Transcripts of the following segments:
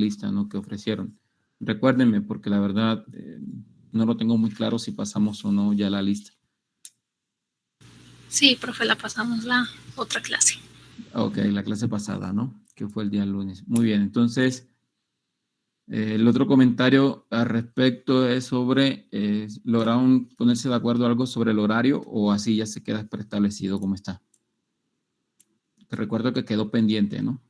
lista, ¿no?, que ofrecieron. Recuérdenme, porque la verdad no lo tengo muy claro si pasamos o no ya la lista. Sí, profe, la pasamos la otra clase. Ok, la clase pasada, ¿no? Que fue el día lunes. Muy bien, entonces, el otro comentario al respecto es sobre, ¿lograron ponerse de acuerdo algo sobre el horario o así ya se queda preestablecido como está? Te recuerdo que quedó pendiente, ¿no?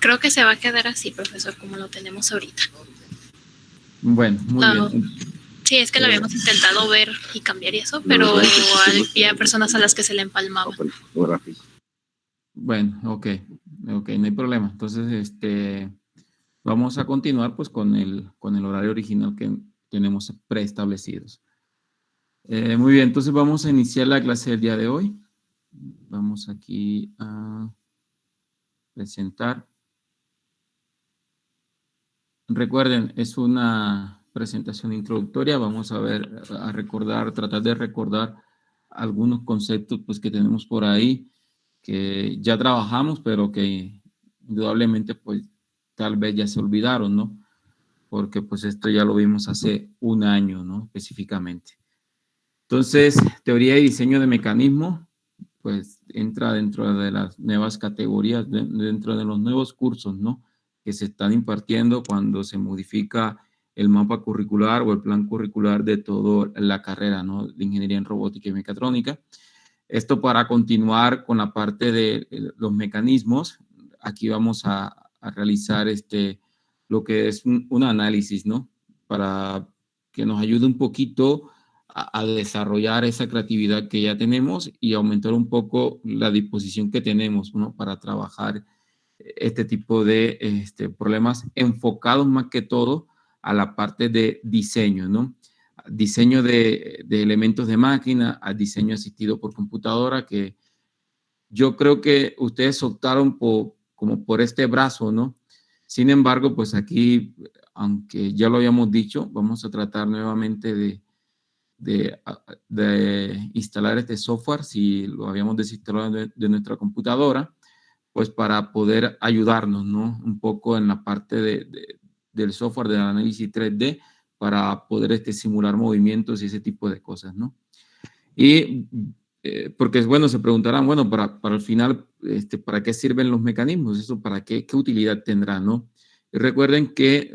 Creo que se va a quedar así, profesor, como lo tenemos ahorita. Bueno, muy bien. Sí, es que lo habíamos intentado ver y cambiar y eso, pero había personas a las que se le empalmaba. Bueno, ok, no hay problema. Entonces, vamos a continuar pues con el horario original que tenemos preestablecidos. Muy bien, entonces vamos a iniciar la clase del día de hoy. Vamos aquí a presentar. Recuerden, es una presentación introductoria. Vamos a ver, tratar de recordar algunos conceptos pues, que tenemos por ahí, que ya trabajamos, pero que indudablemente pues tal vez ya se olvidaron, ¿no? Porque pues esto ya lo vimos hace un año, ¿no? Específicamente. Entonces, teoría y diseño de mecanismo, pues entra dentro de las nuevas categorías, dentro de los nuevos cursos, ¿no?, que se están impartiendo cuando se modifica el mapa curricular o el plan curricular de toda la carrera, ¿no?, de ingeniería en robótica y mecatrónica. Esto para continuar con la parte de los mecanismos. Aquí vamos a realizar lo que es un análisis, ¿no?, para que nos ayude un poquito a desarrollar esa creatividad que ya tenemos y aumentar un poco la disposición que tenemos, ¿no?, para trabajar este tipo de problemas enfocados más que todo a la parte de diseño, ¿no? Diseño de elementos de máquina, a diseño asistido por computadora, que yo creo que ustedes optaron como por este brazo, ¿no? Sin embargo, pues aquí, aunque ya lo habíamos dicho, vamos a tratar nuevamente de instalar este software, si lo habíamos desinstalado de nuestra computadora, pues para poder ayudarnos, ¿no?, un poco en la parte del software del análisis 3D para poder simular movimientos y ese tipo de cosas, ¿no? Y porque, bueno, se preguntarán, bueno, para el final, ¿para qué sirven los mecanismos? ¿Eso para qué utilidad tendrá, no? Y recuerden que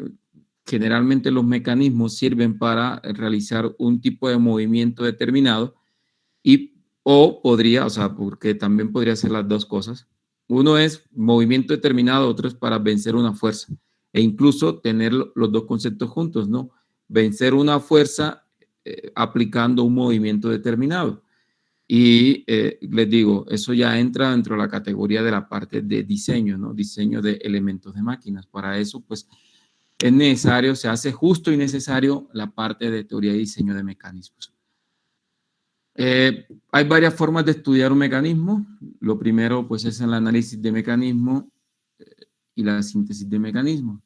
generalmente los mecanismos sirven para realizar un tipo de movimiento determinado o podría, o sea, porque también podría ser las dos cosas. Uno es movimiento determinado, otro es para vencer una fuerza. E incluso tener los dos conceptos juntos, ¿no? Vencer una fuerza aplicando un movimiento determinado. Y les digo, eso ya entra dentro de la categoría de la parte de diseño, ¿no? Diseño de elementos de máquinas. Para eso, pues, es necesario, se hace justo y necesario la parte de teoría y diseño de mecanismos. Hay varias formas de estudiar un mecanismo. Lo primero, pues, es el análisis de mecanismo y la síntesis de mecanismo.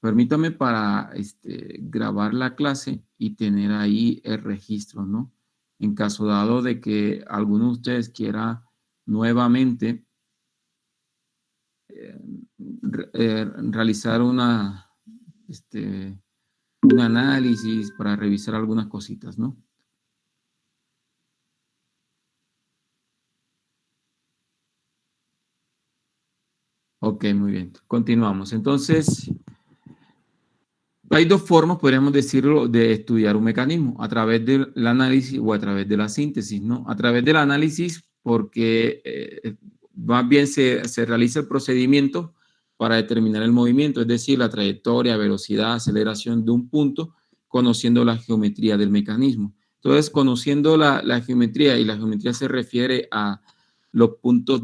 Permítame para grabar la clase y tener ahí el registro, ¿no? En caso dado de que alguno de ustedes quiera nuevamente realizar un análisis para revisar algunas cositas, ¿no? Ok, muy bien. Continuamos. Entonces, hay dos formas, podríamos decirlo, de estudiar un mecanismo, a través del análisis o a través de la síntesis, ¿no? A través del análisis, porque más bien se realiza el procedimiento para determinar el movimiento, es decir, la trayectoria, velocidad, aceleración de un punto, conociendo la geometría del mecanismo. Entonces, conociendo la geometría, y la geometría se refiere a los puntos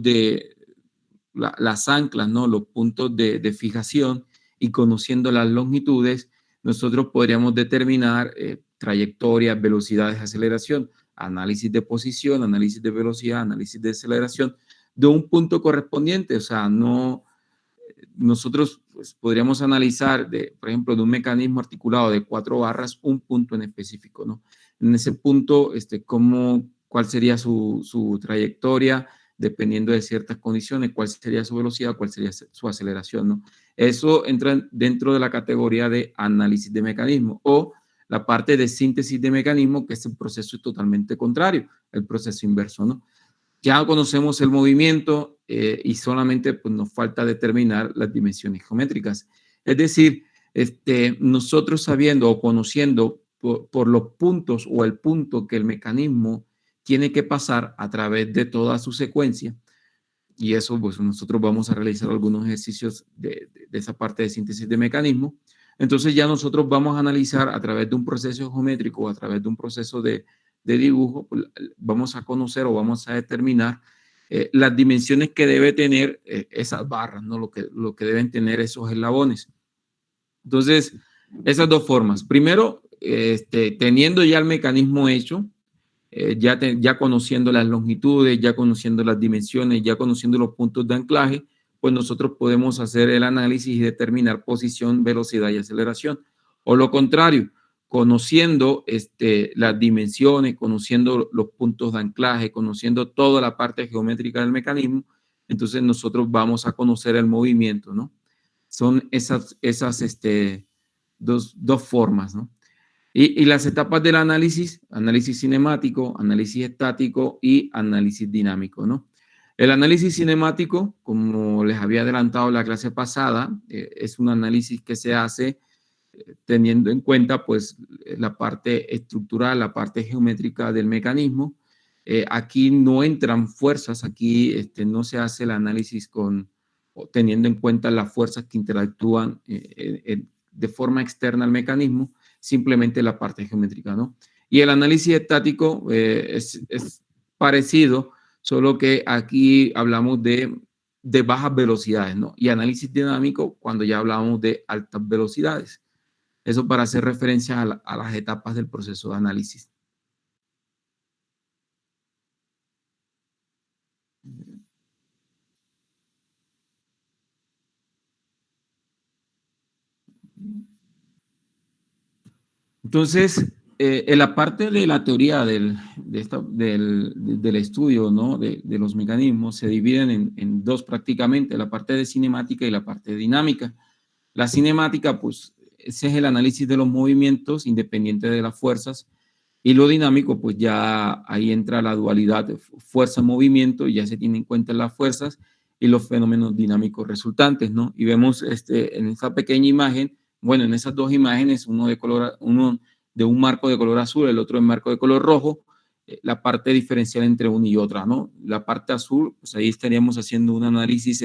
las anclas, ¿no?, los puntos de fijación, y conociendo las longitudes, nosotros podríamos determinar trayectorias, velocidades, aceleración, análisis de posición, análisis de velocidad, análisis de aceleración de un punto correspondiente. O sea, no, nosotros pues, podríamos analizar, por ejemplo, de un mecanismo articulado de 4 barras, un punto en específico, ¿no? En ese punto, ¿cuál sería su trayectoria? dependiendo de ciertas condiciones, cuál sería su velocidad, cuál sería su aceleración, ¿no? Eso entra dentro de la categoría de análisis de mecanismos, o la parte de síntesis de mecanismos, que es el proceso totalmente contrario, el proceso inverso, ¿no? Ya conocemos el movimiento y solamente pues, nos falta determinar las dimensiones geométricas. Es decir, nosotros sabiendo o conociendo por los puntos o el punto que el mecanismo tiene que pasar a través de toda su secuencia, y eso pues nosotros vamos a realizar algunos ejercicios de esa parte de síntesis de mecanismo. Entonces ya nosotros vamos a analizar a través de un proceso geométrico o a través de un proceso de dibujo, pues, vamos a conocer o vamos a determinar las dimensiones que debe tener esas barras, ¿no? Lo que deben tener esos eslabones. Entonces, esas dos formas. Primero, teniendo ya el mecanismo hecho, ya conociendo las longitudes, ya conociendo las dimensiones, ya conociendo los puntos de anclaje, pues nosotros podemos hacer el análisis y determinar posición, velocidad y aceleración. O lo contrario, conociendo las dimensiones, conociendo los puntos de anclaje, conociendo toda la parte geométrica del mecanismo, entonces nosotros vamos a conocer el movimiento, ¿no? Son esas dos formas, ¿no? Y las etapas del análisis, análisis cinemático, análisis estático y análisis dinámico, ¿no? El análisis cinemático, como les había adelantado en la clase pasada, es un análisis que se hace teniendo en cuenta pues la parte estructural, la parte geométrica del mecanismo. Aquí no entran fuerzas, aquí no se hace el análisis teniendo en cuenta las fuerzas que interactúan de forma externa al mecanismo, simplemente la parte geométrica, ¿no? Y el análisis estático es parecido, solo que aquí hablamos de bajas velocidades, ¿no? Y análisis dinámico cuando ya hablamos de altas velocidades. Eso para hacer referencia a las etapas del proceso de análisis. Entonces, en la parte de la teoría del estudio, ¿no? de los mecanismos, se dividen en dos prácticamente, la parte de cinemática y la parte dinámica. La cinemática, pues, ese es el análisis de los movimientos independiente de las fuerzas, y lo dinámico, pues ya ahí entra la dualidad de fuerza-movimiento, y ya se tienen en cuenta las fuerzas y los fenómenos dinámicos resultantes, ¿no? Y vemos en esta pequeña imagen, bueno, en esas dos imágenes, uno de un marco de color azul, el otro de marco de color rojo, la parte diferencial entre una y otra, ¿no? La parte azul, pues ahí estaríamos haciendo un análisis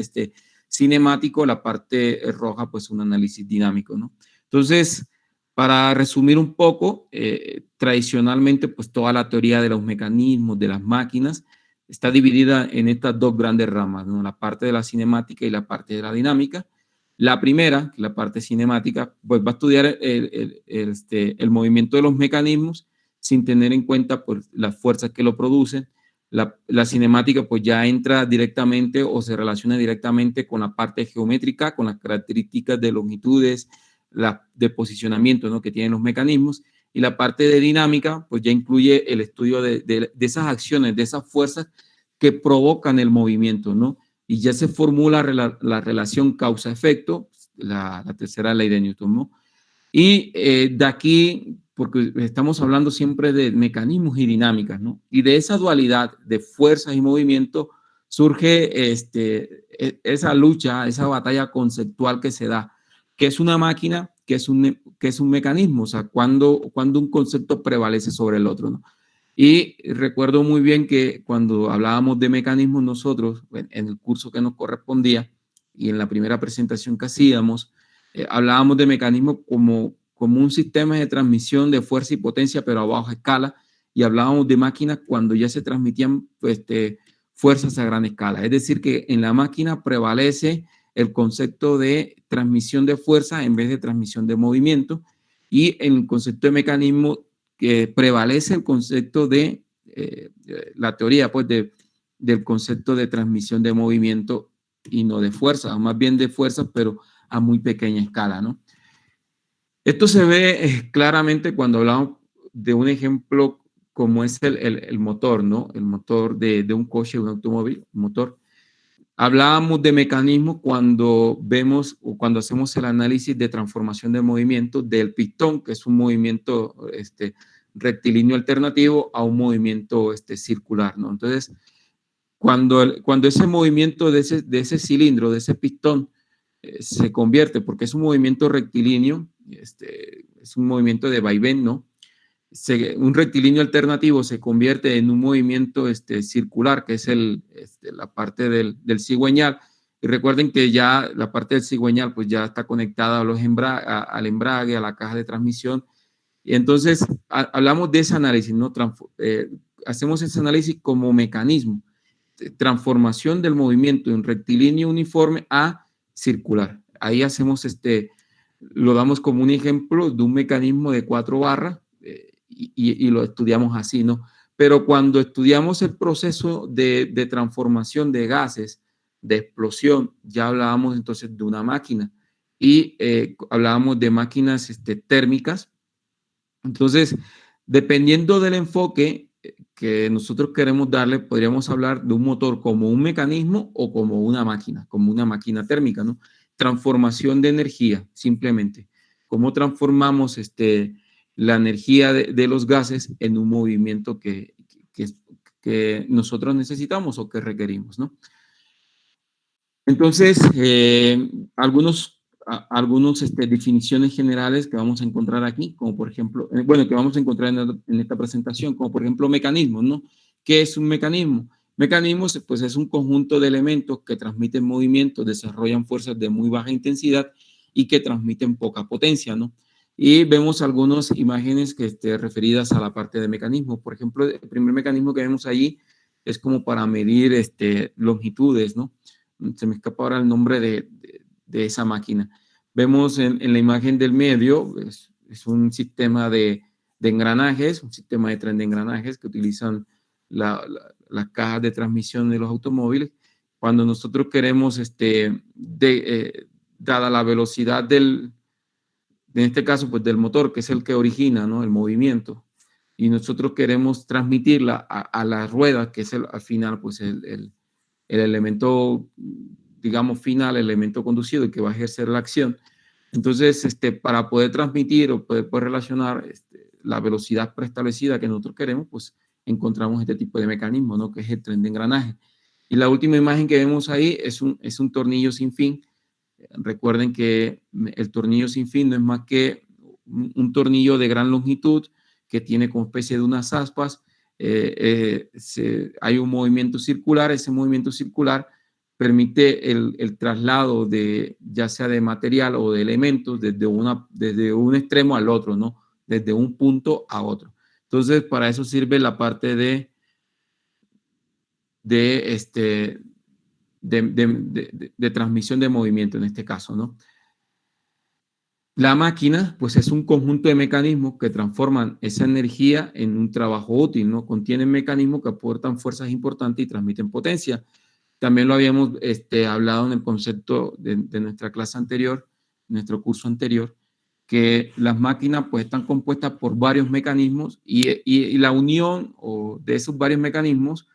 cinemático, la parte roja, pues un análisis dinámico, ¿no? Entonces, para resumir un poco, tradicionalmente, pues toda la teoría de los mecanismos, de las máquinas, está dividida en estas dos grandes ramas, ¿no? La parte de la cinemática y la parte de la dinámica. La primera, la parte cinemática, pues va a estudiar el movimiento de los mecanismos sin tener en cuenta pues, las fuerzas que lo producen. La cinemática pues ya entra directamente o se relaciona directamente con la parte geométrica, con las características de longitudes, de posicionamiento, ¿no? que tienen los mecanismos, y la parte de dinámica pues ya incluye el estudio de esas acciones, de esas fuerzas que provocan el movimiento, ¿no? Y ya se formula la relación causa-efecto, la tercera ley de Newton, ¿no? Y de aquí, porque estamos hablando siempre de mecanismos y dinámicas, ¿no? Y de esa dualidad de fuerzas y movimiento surge esa lucha, esa batalla conceptual que se da, que es una máquina, que es un mecanismo, o sea, cuando un concepto prevalece sobre el otro, ¿no? Y recuerdo muy bien que cuando hablábamos de mecanismos nosotros, en el curso que nos correspondía y en la primera presentación que hacíamos, hablábamos de mecanismos como un sistema de transmisión de fuerza y potencia, pero a baja escala, y hablábamos de máquinas cuando ya se transmitían fuerzas a gran escala. Es decir, que en la máquina prevalece el concepto de transmisión de fuerza en vez de transmisión de movimiento, y en el concepto de mecanismo que prevalece el concepto de la teoría pues del concepto de transmisión de movimiento y no de fuerza, o más bien de fuerza, pero a muy pequeña escala, ¿no? Esto se ve claramente cuando hablamos de un ejemplo como es el motor, ¿no? El motor de un coche, un automóvil, motor. Hablábamos de mecanismo cuando vemos o cuando hacemos el análisis de transformación de movimiento del pistón, que es un movimiento rectilíneo alternativo, a un movimiento circular, ¿no? Entonces, cuando ese movimiento de ese cilindro, de ese pistón, se convierte, porque es un movimiento rectilíneo, es un movimiento de vaivén, ¿no? Un rectilíneo alternativo se convierte en un movimiento circular, que es la parte del cigüeñal. Y recuerden que ya la parte del cigüeñal pues ya está conectada al embrague, a la caja de transmisión. Y entonces hablamos de ese análisis, ¿no? Hacemos ese análisis como mecanismo, transformación del movimiento en rectilíneo uniforme a circular. Ahí hacemos lo damos como un ejemplo de un mecanismo de 4 barras, y lo estudiamos así, ¿no? Pero cuando estudiamos el proceso de transformación de gases, de explosión, ya hablábamos entonces de una máquina y hablábamos de máquinas térmicas. Entonces, dependiendo del enfoque que nosotros queremos darle, podríamos hablar de un motor como un mecanismo o como una máquina térmica, ¿no? Transformación de energía, simplemente. ¿Cómo transformamos la energía de los gases en un movimiento que nosotros necesitamos o que requerimos, ¿no? Entonces, algunos definiciones generales que vamos a encontrar aquí, como por ejemplo, bueno, que vamos a encontrar en esta presentación, como por ejemplo mecanismos, ¿no? ¿Qué es un mecanismo? Mecanismos, pues es un conjunto de elementos que transmiten movimientos, desarrollan fuerzas de muy baja intensidad y que transmiten poca potencia, ¿no? Y vemos algunas imágenes referidas a la parte de mecanismo. Por ejemplo, el primer mecanismo que vemos allí es como para medir longitudes, ¿no? Se me escapa ahora el nombre de esa máquina. Vemos en la imagen del medio, es un sistema de engranajes, un sistema de tren de engranajes que utilizan las cajas de transmisión de los automóviles. Cuando nosotros queremos, dada la velocidad en este caso, pues del motor, que es el que origina, ¿no? El movimiento, y nosotros queremos transmitirla a la rueda, que es al final, pues el elemento, digamos, final, el elemento conducido y que va a ejercer la acción. Entonces, para poder transmitir o poder relacionar la velocidad preestablecida que nosotros queremos, pues encontramos este tipo de mecanismo, ¿no? Que es el tren de engranaje. Y la última imagen que vemos ahí es un tornillo sin fin. Recuerden que el tornillo sin fin no es más que un tornillo de gran longitud que tiene como especie de unas aspas. Hay un movimiento circular, ese movimiento circular permite el traslado ya sea de material o de elementos desde un extremo al otro, ¿no? Desde un punto a otro. Entonces, para eso sirve la parte de transmisión de movimiento en este caso, ¿no? La máquina, pues es un conjunto de mecanismos que transforman esa energía en un trabajo útil, ¿no? Contienen mecanismos que aportan fuerzas importantes y transmiten potencia. También lo habíamos hablado en el concepto de nuestra clase anterior, nuestro curso anterior, que las máquinas pues están compuestas por varios mecanismos y la unión de esos varios mecanismos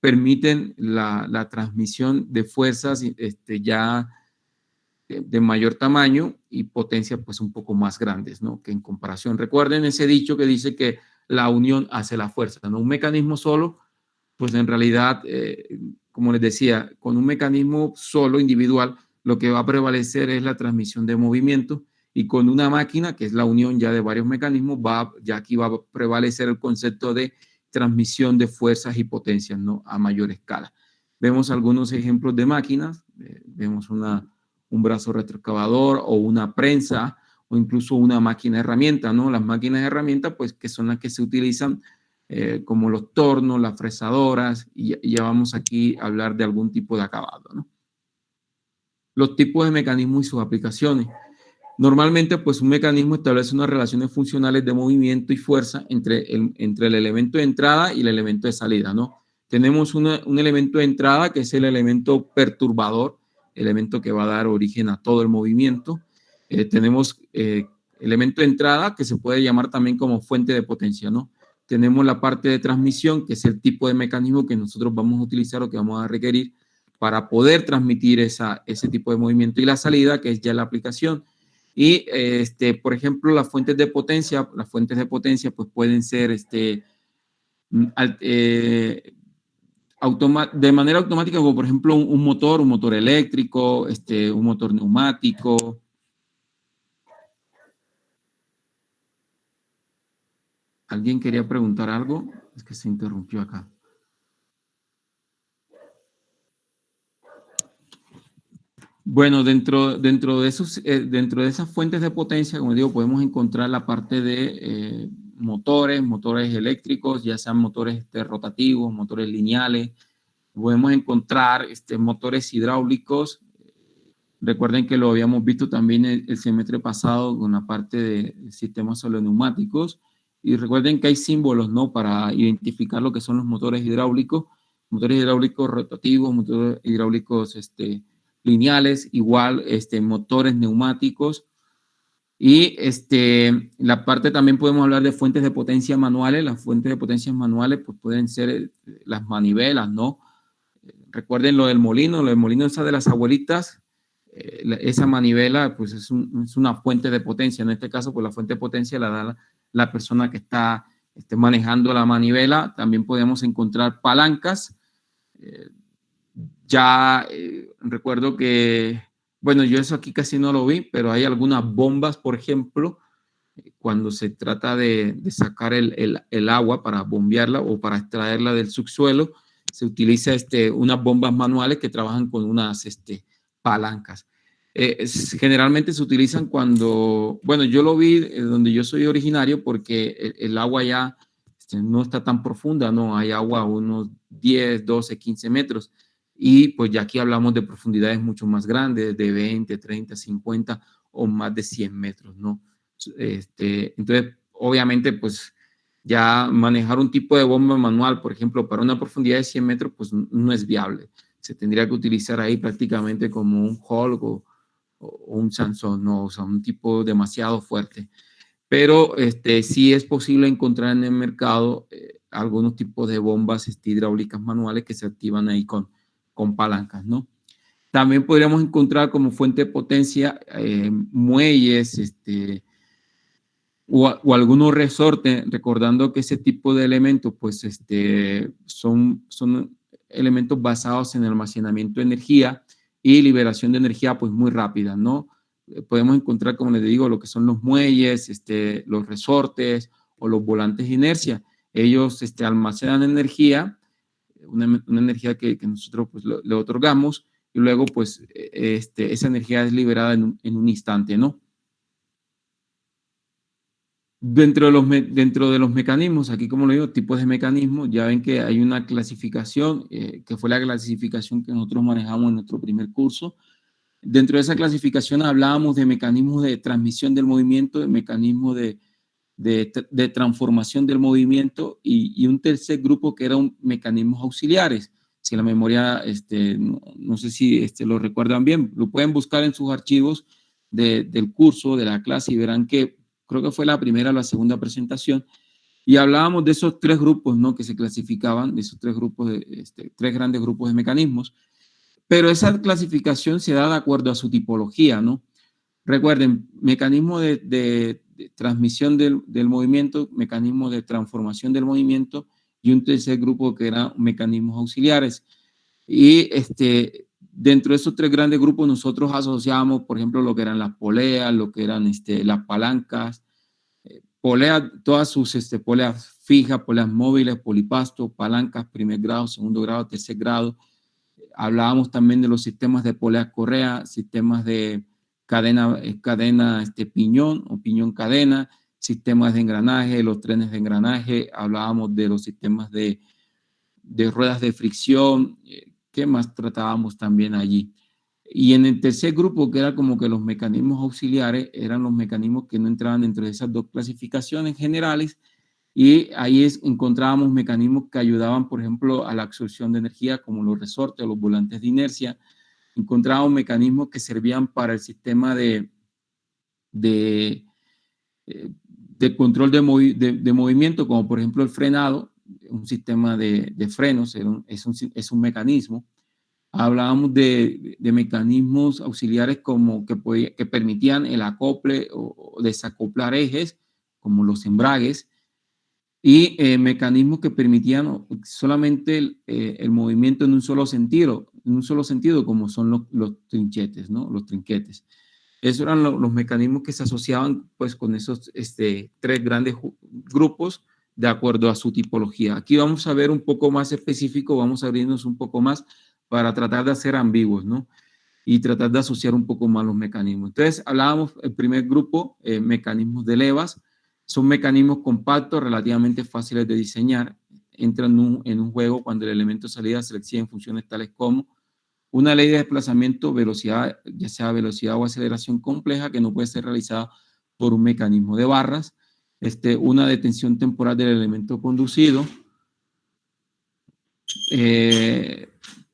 permiten la transmisión de fuerzas ya de mayor tamaño y potencia pues un poco más grandes, ¿no? Que en comparación. Recuerden ese dicho que dice que la unión hace la fuerza, ¿no? Un mecanismo solo, pues en realidad, como les decía, con un mecanismo solo, individual, lo que va a prevalecer es la transmisión de movimiento, y con una máquina, que es la unión ya de varios mecanismos, ya aquí va a prevalecer el concepto de transmisión de fuerzas y potencias, ¿no? A mayor escala. Vemos algunos ejemplos de máquinas, vemos un brazo retroexcavador o una prensa o incluso una máquina herramienta, ¿no? Las máquinas herramientas, pues, que son las que se utilizan como los tornos, las fresadoras, y ya vamos aquí a hablar de algún tipo de acabado, ¿no? Los tipos de mecanismos y sus aplicaciones. Normalmente, pues, un mecanismo establece unas relaciones funcionales de movimiento y fuerza entre el elemento de entrada y el elemento de salida, ¿no? Tenemos un elemento de entrada que es el elemento perturbador, elemento que va a dar origen a todo el movimiento. Tenemos elemento de entrada que se puede llamar también como fuente de potencia, ¿no? tenemos la parte de transmisión, que es el tipo de mecanismo que nosotros vamos a utilizar o que vamos a requerir para poder transmitir ese tipo de movimiento, y la salida, que es ya la aplicación. Y, por ejemplo, las fuentes de potencia pues pueden ser de manera automática, como por ejemplo un motor eléctrico, un motor neumático. ¿Alguien quería preguntar algo? Es que se interrumpió acá. Bueno, dentro de esas fuentes de potencia, como digo, podemos encontrar la parte de motores eléctricos, ya sean motores rotativos, motores lineales. Podemos encontrar motores hidráulicos. Recuerden que lo habíamos visto también el semestre pasado con la parte de sistemas soloneumáticos. Y recuerden que hay símbolos, ¿no?, para identificar lo que son los motores hidráulicos rotativos, motores hidráulicos lineales, igual motores neumáticos. Y la parte también podemos hablar de fuentes de potencia manuales. Las fuentes de potencia manuales pues pueden ser las manivelas, ¿no? Recuerden lo del molino esa de las abuelitas. Esa manivela pues es una fuente de potencia. En este caso pues la fuente de potencia la da la persona que está manejando la manivela. También podemos encontrar palancas. Recuerdo que, bueno, yo eso aquí casi no lo vi, pero hay algunas bombas, por ejemplo, cuando se trata de sacar el agua para bombearla o para extraerla del subsuelo, se utiliza unas bombas manuales que trabajan con unas palancas. Generalmente se utilizan cuando, bueno, yo lo vi donde yo soy originario, porque el agua ya no está tan profunda, no hay agua a unos 10, 12, 15 metros. Y pues ya aquí hablamos de profundidades mucho más grandes, de 20, 30, 50 o más de 100 metros, ¿no? Entonces, obviamente, pues ya manejar un tipo de bomba manual, por ejemplo, para una profundidad de 100 metros, pues no es viable. Se tendría que utilizar ahí prácticamente como un Hulk o un Samsung, ¿no? O sea, un tipo demasiado fuerte. Pero sí es posible encontrar en el mercado algunos tipos de bombas hidráulicas manuales que se activan ahí con palancas, ¿no? También podríamos encontrar como fuente de potencia muelles, o algunos resortes, recordando que ese tipo de elementos pues son elementos basados en almacenamiento de energía y liberación de energía pues muy rápida, ¿no? Podemos encontrar, como les digo, lo que son los muelles, los resortes o los volantes de inercia. Ellos almacenan energía, una energía que nosotros pues le otorgamos, y luego pues esa energía es liberada en un instante, ¿no? Dentro de los mecanismos, aquí como lo digo, tipos de mecanismos, ya ven que hay una clasificación, que fue la clasificación que nosotros manejamos en nuestro primer curso. Dentro de esa clasificación hablábamos de mecanismos de transmisión del movimiento, de mecanismos de transformación del movimiento, y un tercer grupo que eran mecanismos auxiliares. Si la memoria, no sé si lo recuerdan bien, lo pueden buscar en sus archivos del curso, de la clase, y verán que creo que fue la primera o la segunda presentación, y hablábamos de esos tres grupos, ¿no?, que se clasificaban, de esos tres grupos, tres grandes grupos de mecanismos, pero esa clasificación se da de acuerdo a su tipología, ¿no? Recuerden, mecanismo de transmisión del movimiento, mecanismo de transformación del movimiento, y un tercer grupo que eran mecanismos auxiliares. Y dentro de esos tres grandes grupos nosotros asociamos, por ejemplo, lo que eran las poleas, lo que eran las palancas, poleas, todas sus poleas fijas, poleas móviles, polipasto, palancas, primer grado, segundo grado, tercer grado. Hablábamos también de los sistemas de poleas correa, sistemas de cadena piñón o piñón cadena, sistemas de engranaje, los trenes de engranaje. Hablábamos de los sistemas de ruedas de fricción. ¿Qué más tratábamos también allí? Y en el tercer grupo, que era como que los mecanismos auxiliares, eran los mecanismos que no entraban dentro de esas dos clasificaciones generales, y ahí encontrábamos mecanismos que ayudaban, por ejemplo, a la absorción de energía, como los resortes o los volantes de inercia. Encontrábamos mecanismos que servían para el sistema de de control de movimiento, como por ejemplo el frenado, un sistema de frenos, es un mecanismo. Hablábamos de mecanismos auxiliares como que permitían el acople o desacoplar ejes, como los embragues, y mecanismos que permitían solamente el movimiento en un solo sentido, como son los trinchetes, ¿no? Los trinquetes. Esos eran los mecanismos que se asociaban pues con esos tres grandes grupos de acuerdo a su tipología. Aquí vamos a ver un poco más específico, vamos a abrirnos un poco más para tratar de hacer ambiguos, ¿no? Y tratar de asociar un poco más los mecanismos. Entonces, hablábamos, el primer grupo, mecanismos de levas, son mecanismos compactos, relativamente fáciles de diseñar, entran en un juego cuando el elemento de salida se exige en funciones tales como una ley de desplazamiento, velocidad, ya sea velocidad o aceleración compleja, que no puede ser realizada por un mecanismo de barras, una detención temporal del elemento conducido,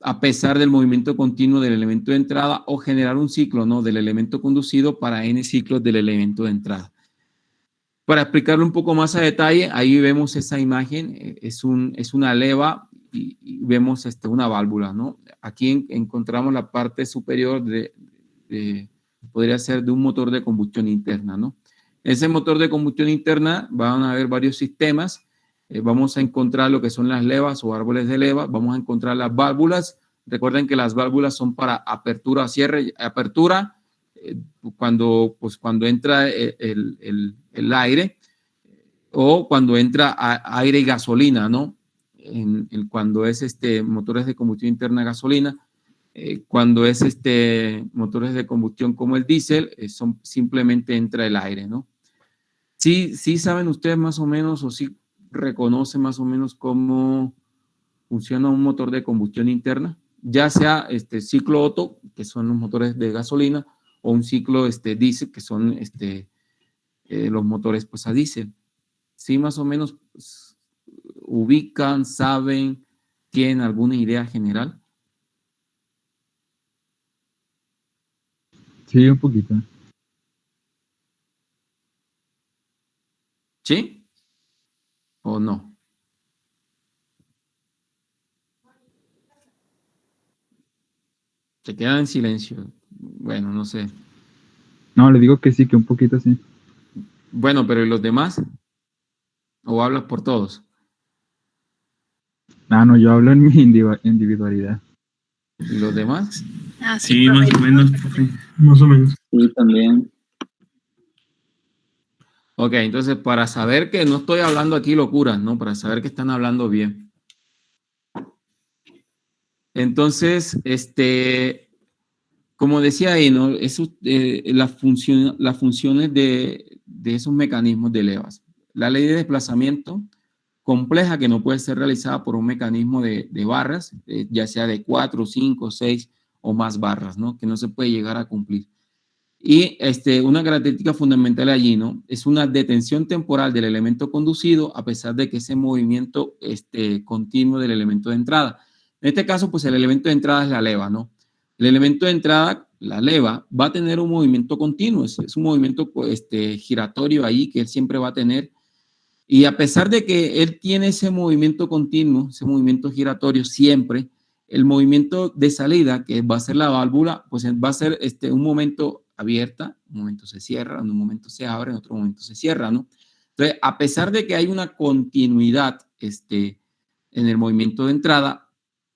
a pesar del movimiento continuo del elemento de entrada, o generar un ciclo, ¿no?, del elemento conducido para n ciclos del elemento de entrada. Para explicarlo un poco más a detalle, ahí vemos esa imagen, es una leva y vemos una válvula, ¿no? Aquí encontramos la parte superior podría ser de un motor de combustión interna, ¿no? Ese motor de combustión interna van a haber varios sistemas. Vamos a encontrar lo que son las levas o árboles de leva, vamos a encontrar las válvulas. Recuerden que las válvulas son para apertura o cierre. Apertura, cuando entra el aire, o cuando entra aire y gasolina, ¿no? Cuando es motores de combustión interna gasolina, cuando es motores de combustión como el diésel, simplemente entra el aire, ¿no? Sí saben ustedes más o menos, o sí reconocen más o menos cómo funciona un motor de combustión interna, ya sea ciclo Otto, que son los motores de gasolina, o un ciclo diésel, que son los motores pues a diésel. Sí, más o menos pues, ubican, saben, tienen alguna idea general. Sí, un poquito. ¿Sí? ¿O no? Se quedan en silencio. Bueno, no sé. No, le digo que sí, que un poquito sí. Bueno, pero ¿y los demás? ¿O hablas por todos? Ah, no, yo hablo en mi individualidad. ¿Y los demás? Ah, Sí, más o menos, profe. Más o menos. Sí, también. Ok, entonces para saber que no estoy hablando aquí locuras, ¿no? Para saber que están hablando bien. Entonces, como decía ahí, ¿no? Las funciones de esos mecanismos de levas. La ley de desplazamiento compleja que no puede ser realizada por un mecanismo de barras, ya sea de 4, 5, 6 o más barras, ¿no? Que no se puede llegar a cumplir. Y una característica fundamental allí, ¿no? Es una detención temporal del elemento conducido a pesar de que ese movimiento continuo del elemento de entrada. En este caso, pues el elemento de entrada es la leva, ¿no? El elemento de entrada, la leva, va a tener un movimiento continuo, es un movimiento giratorio ahí que él siempre va a tener. Y a pesar de que él tiene ese movimiento continuo, ese movimiento giratorio siempre, el movimiento de salida, que va a ser la válvula, pues va a ser un momento abierta, un momento se cierra, en un momento se abre, en otro momento se cierra, ¿no? Entonces, a pesar de que hay una continuidad en el movimiento de entrada,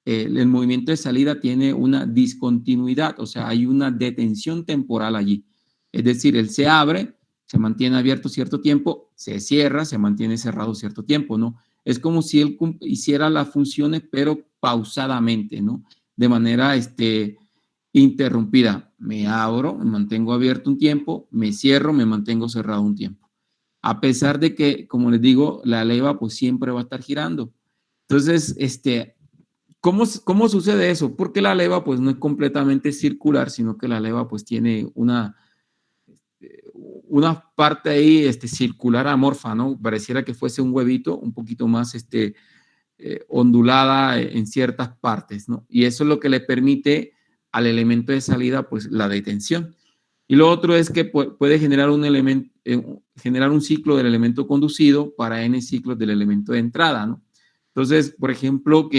el movimiento de salida tiene una discontinuidad, o sea, hay una detención temporal allí. Es decir, él se abre, se mantiene abierto cierto tiempo, se cierra, se mantiene cerrado cierto tiempo, ¿no? Es como si él hiciera las funciones, pero pausadamente, ¿no? De manera interrumpida. Me abro, me mantengo abierto un tiempo, me cierro, me mantengo cerrado un tiempo. A pesar de que, como les digo, la leva pues siempre va a estar girando. Entonces, ¿cómo sucede eso? Porque la leva pues no es completamente circular, sino que la leva pues tiene una parte ahí circular amorfa, ¿no? Pareciera que fuese un huevito un poquito más ondulada en ciertas partes, ¿no? Y eso es lo que le permite al elemento de salida, pues, la detención. Y lo otro es que puede generar un elemento, generar un ciclo del elemento conducido para n ciclos del elemento de entrada, ¿no? Entonces, por ejemplo,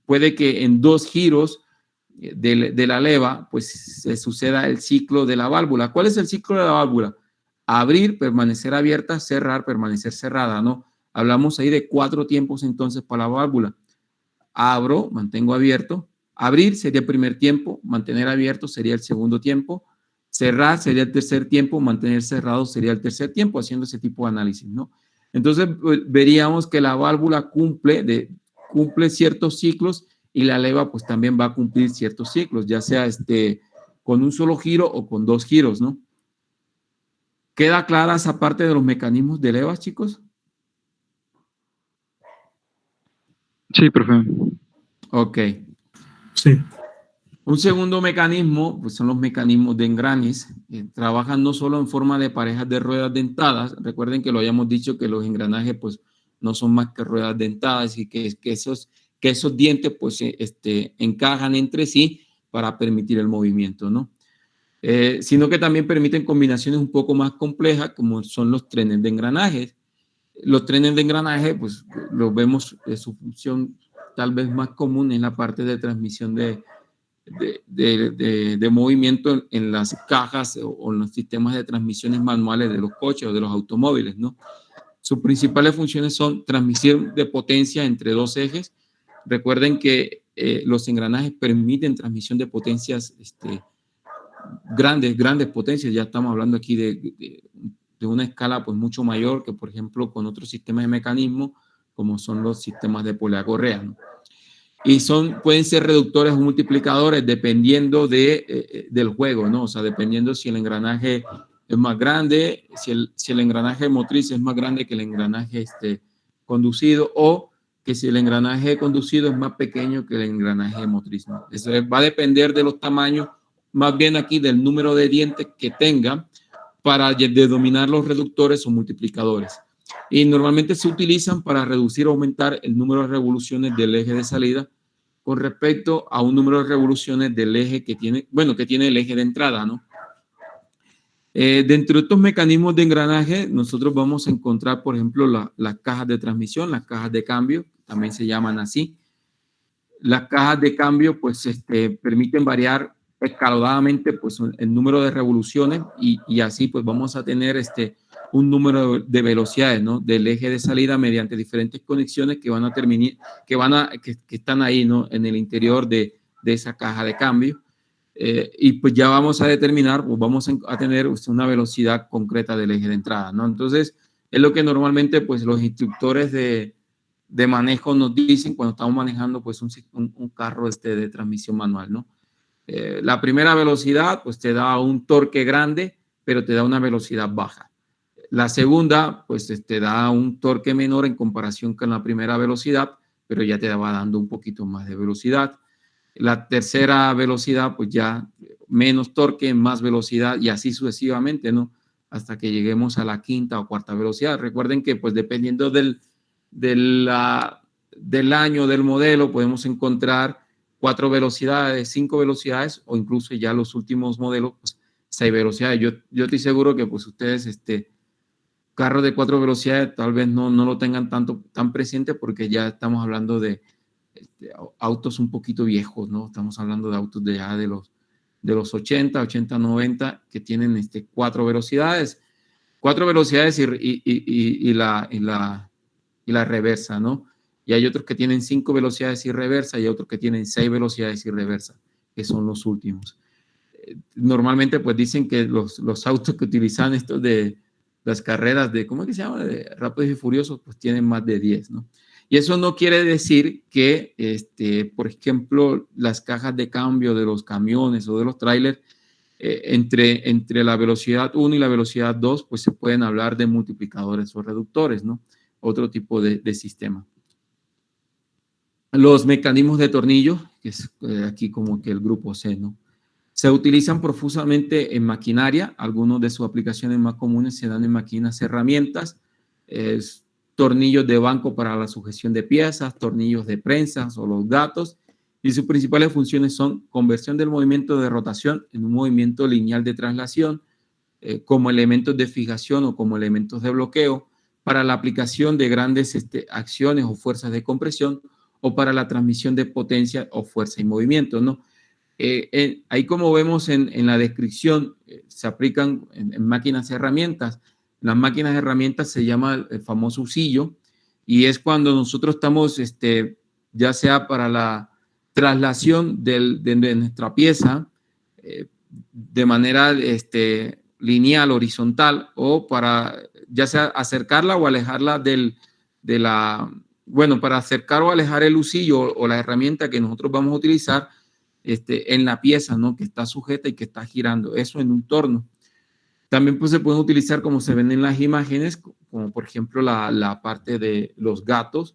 puede que en 2 giros de la leva, pues se suceda el ciclo de la válvula. ¿Cuál es el ciclo de la válvula? Abrir, permanecer abierta, cerrar, permanecer cerrada, ¿no? Hablamos ahí de 4 tiempos entonces para la válvula. Abro, mantengo abierto. Abrir sería el primer tiempo, mantener abierto sería el segundo tiempo, cerrar sería el tercer tiempo, mantener cerrado sería el tercer tiempo, haciendo ese tipo de análisis, ¿no? Entonces, veríamos que la válvula cumple ciertos ciclos y la leva pues también va a cumplir ciertos ciclos, ya sea con un solo giro o con 2 giros, ¿no? ¿Queda clara esa parte de los mecanismos de levas, chicos? Sí, profe. Ok. Sí. Un segundo mecanismo, pues son los mecanismos de engranes. Trabajan no solo en forma de parejas de ruedas dentadas. Recuerden que lo habíamos dicho que los engranajes pues no son más que ruedas dentadas y que esos dientes pues encajan entre sí para permitir el movimiento, ¿no? Sino que también permiten combinaciones un poco más complejas como son los trenes de engranajes. Los trenes de engranaje pues los vemos, su función tal vez más común en la parte de transmisión de movimiento en las cajas o en los sistemas de transmisiones manuales de los coches o de los automóviles, ¿no? Sus principales funciones son transmisión de potencia entre 2 ejes. Recuerden que los engranajes permiten transmisión de potencias, grandes potencias. Ya estamos hablando aquí de una escala pues mucho mayor que, por ejemplo, con otros sistemas de mecanismo, como son los sistemas de polea correa, ¿no? Y pueden ser reductores o multiplicadores dependiendo del juego, ¿no? O sea, dependiendo si el engranaje es más grande, si el engranaje motriz es más grande que el engranaje conducido, o que si el engranaje conducido es más pequeño que el engranaje motriz, ¿no? Eso va a depender de los tamaños, más bien aquí del número de dientes que tenga para denominar los reductores o multiplicadores. Y normalmente se utilizan para reducir o aumentar el número de revoluciones del eje de salida con respecto a un número de revoluciones del eje que tiene el eje de entrada, ¿no? Dentro de estos mecanismos de engranaje, nosotros vamos a encontrar, por ejemplo, las cajas de transmisión, las cajas de cambio, también se llaman así. Las cajas de cambio, pues, permiten variar escalonadamente, pues, el número de revoluciones y así, pues, vamos a tener un número de velocidades, ¿no? Del eje de salida mediante diferentes conexiones que van a terminar, que están ahí, ¿no? En el interior de esa caja de cambio. Y pues ya vamos a determinar, pues vamos a tener una velocidad concreta del eje de entrada, ¿no? Entonces, es lo que normalmente, pues, los instructores de manejo nos dicen cuando estamos manejando, pues, un carro de transmisión manual, ¿no? La primera velocidad, pues, te da un torque grande, pero te da una velocidad baja. La segunda, pues, te da un torque menor en comparación con la primera velocidad, pero ya te va dando un poquito más de velocidad. La tercera velocidad, pues ya menos torque, más velocidad y así sucesivamente, ¿no? Hasta que lleguemos a la quinta o cuarta velocidad. Recuerden que, pues, dependiendo del año, del modelo, podemos encontrar 4 velocidades, 5 velocidades o incluso ya los últimos modelos, pues 6 velocidades. Yo estoy seguro que, pues, ustedes, carros de 4 velocidades tal vez no lo tengan tan presente porque ya estamos hablando de autos un poquito viejos, ¿no? Estamos hablando de autos de 80, 90 que tienen 4 velocidades. 4 velocidades y la reversa, ¿no? Y hay otros que tienen 5 velocidades y reversa y otros que tienen 6 velocidades y reversa, que son los últimos. Normalmente, pues, dicen que los autos que utilizan estos de las carreras ¿cómo es que se llama? De Rápidos y Furiosos, pues tienen más de 10, ¿no? Y eso no quiere decir que, por ejemplo, las cajas de cambio de los camiones o de los trailers, entre la velocidad 1 y la velocidad 2, pues se pueden hablar de multiplicadores o reductores, ¿no? Otro tipo de sistema. Los mecanismos de tornillo, que es aquí como que el grupo C, ¿no? Se utilizan profusamente en maquinaria. Algunas de sus aplicaciones más comunes se dan en máquinas herramientas, tornillos de banco para la sujeción de piezas, tornillos de prensas o los gatos, y sus principales funciones son conversión del movimiento de rotación en un movimiento lineal de traslación, como elementos de fijación o como elementos de bloqueo para la aplicación de grandes acciones o fuerzas de compresión o para la transmisión de potencia o fuerza y movimiento, ¿no? Ahí como vemos en la descripción, se aplican en máquinas y herramientas. Las máquinas y herramientas se llama el famoso usillo y es cuando nosotros estamos, ya sea para la traslación de nuestra pieza de manera lineal, horizontal, o para ya sea acercarla o alejarla para acercar o alejar el usillo o la herramienta que nosotros vamos a utilizar en la pieza, ¿no? Que está sujeta y que está girando, eso en un torno. También pues se pueden utilizar como se ven en las imágenes, como por ejemplo la parte de los gatos,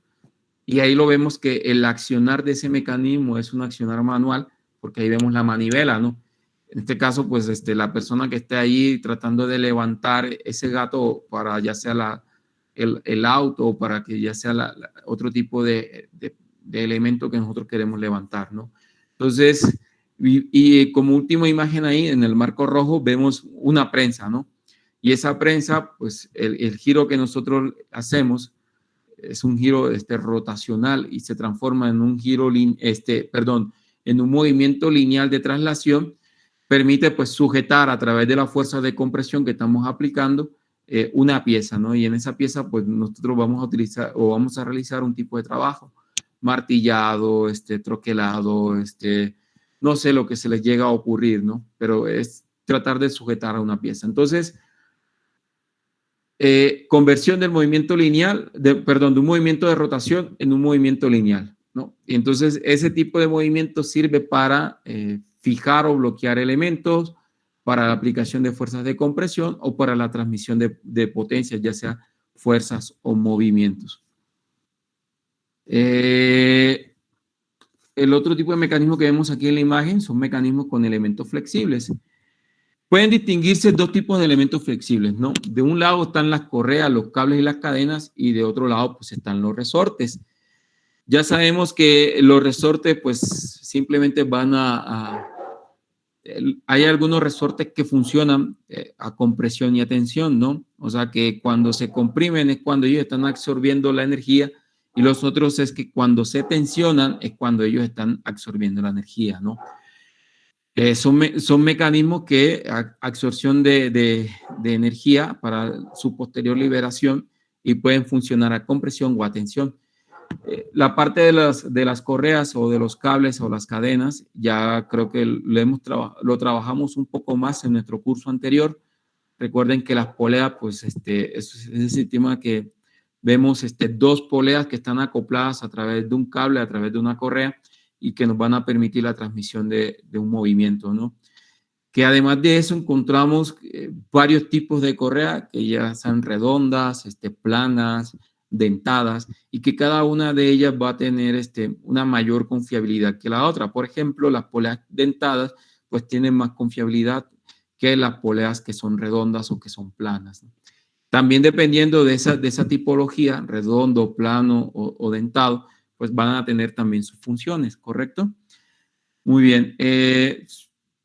y ahí lo vemos que el accionar de ese mecanismo es un accionar manual, porque ahí vemos la manivela, ¿no? En este caso, pues la persona que esté ahí tratando de levantar ese gato para ya sea el auto o para que ya sea otro tipo de elemento que nosotros queremos levantar, ¿no? Entonces, y como última imagen ahí, en el marco rojo, vemos una prensa, ¿no? Y esa prensa, pues el giro que nosotros hacemos es un giro rotacional y se transforma en un giro, en un movimiento lineal de traslación, permite pues sujetar a través de la fuerza de compresión que estamos aplicando una pieza, ¿no? Y en esa pieza pues nosotros vamos a utilizar o vamos a realizar un tipo de trabajo, martillado, troquelado, no sé lo que se les llega a ocurrir, ¿no? Pero es tratar de sujetar a una pieza. Entonces, conversión del movimiento lineal, de un movimiento de rotación en un movimiento lineal, ¿no? Y entonces ese tipo de movimiento sirve para fijar o bloquear elementos, para la aplicación de fuerzas de compresión o para la transmisión de potencias, ya sea fuerzas o movimientos. El otro tipo de mecanismo que vemos aquí en la imagen son mecanismos con elementos flexibles. Pueden distinguirse dos tipos de elementos flexibles, ¿no? De un lado están las correas, los cables y las cadenas, y de otro lado pues están los resortes. Ya sabemos que los resortes pues simplemente van hay algunos resortes que funcionan a compresión y a tensión, ¿no? O sea que cuando se comprimen es cuando ellos están absorbiendo la energía, y los otros es que cuando se tensionan es cuando ellos están absorbiendo la energía, ¿no? Son mecanismos que absorción de energía para su posterior liberación y pueden funcionar a compresión o a tensión. La parte de las correas o de los cables o las cadenas, ya creo que lo trabajamos un poco más en nuestro curso anterior. Recuerden que las poleas, pues es el sistema que vemos dos poleas que están acopladas a través de un cable, a través de una correa, y que nos van a permitir la transmisión de un movimiento, ¿no? Que además de eso encontramos varios tipos de correa que ya sean redondas, planas, dentadas, y que cada una de ellas va a tener una mayor confiabilidad que la otra. Por ejemplo, las poleas dentadas pues tienen más confiabilidad que las poleas que son redondas o que son planas, ¿no? También dependiendo de esa tipología, redondo, plano o dentado, pues van a tener también sus funciones, ¿correcto? Muy bien.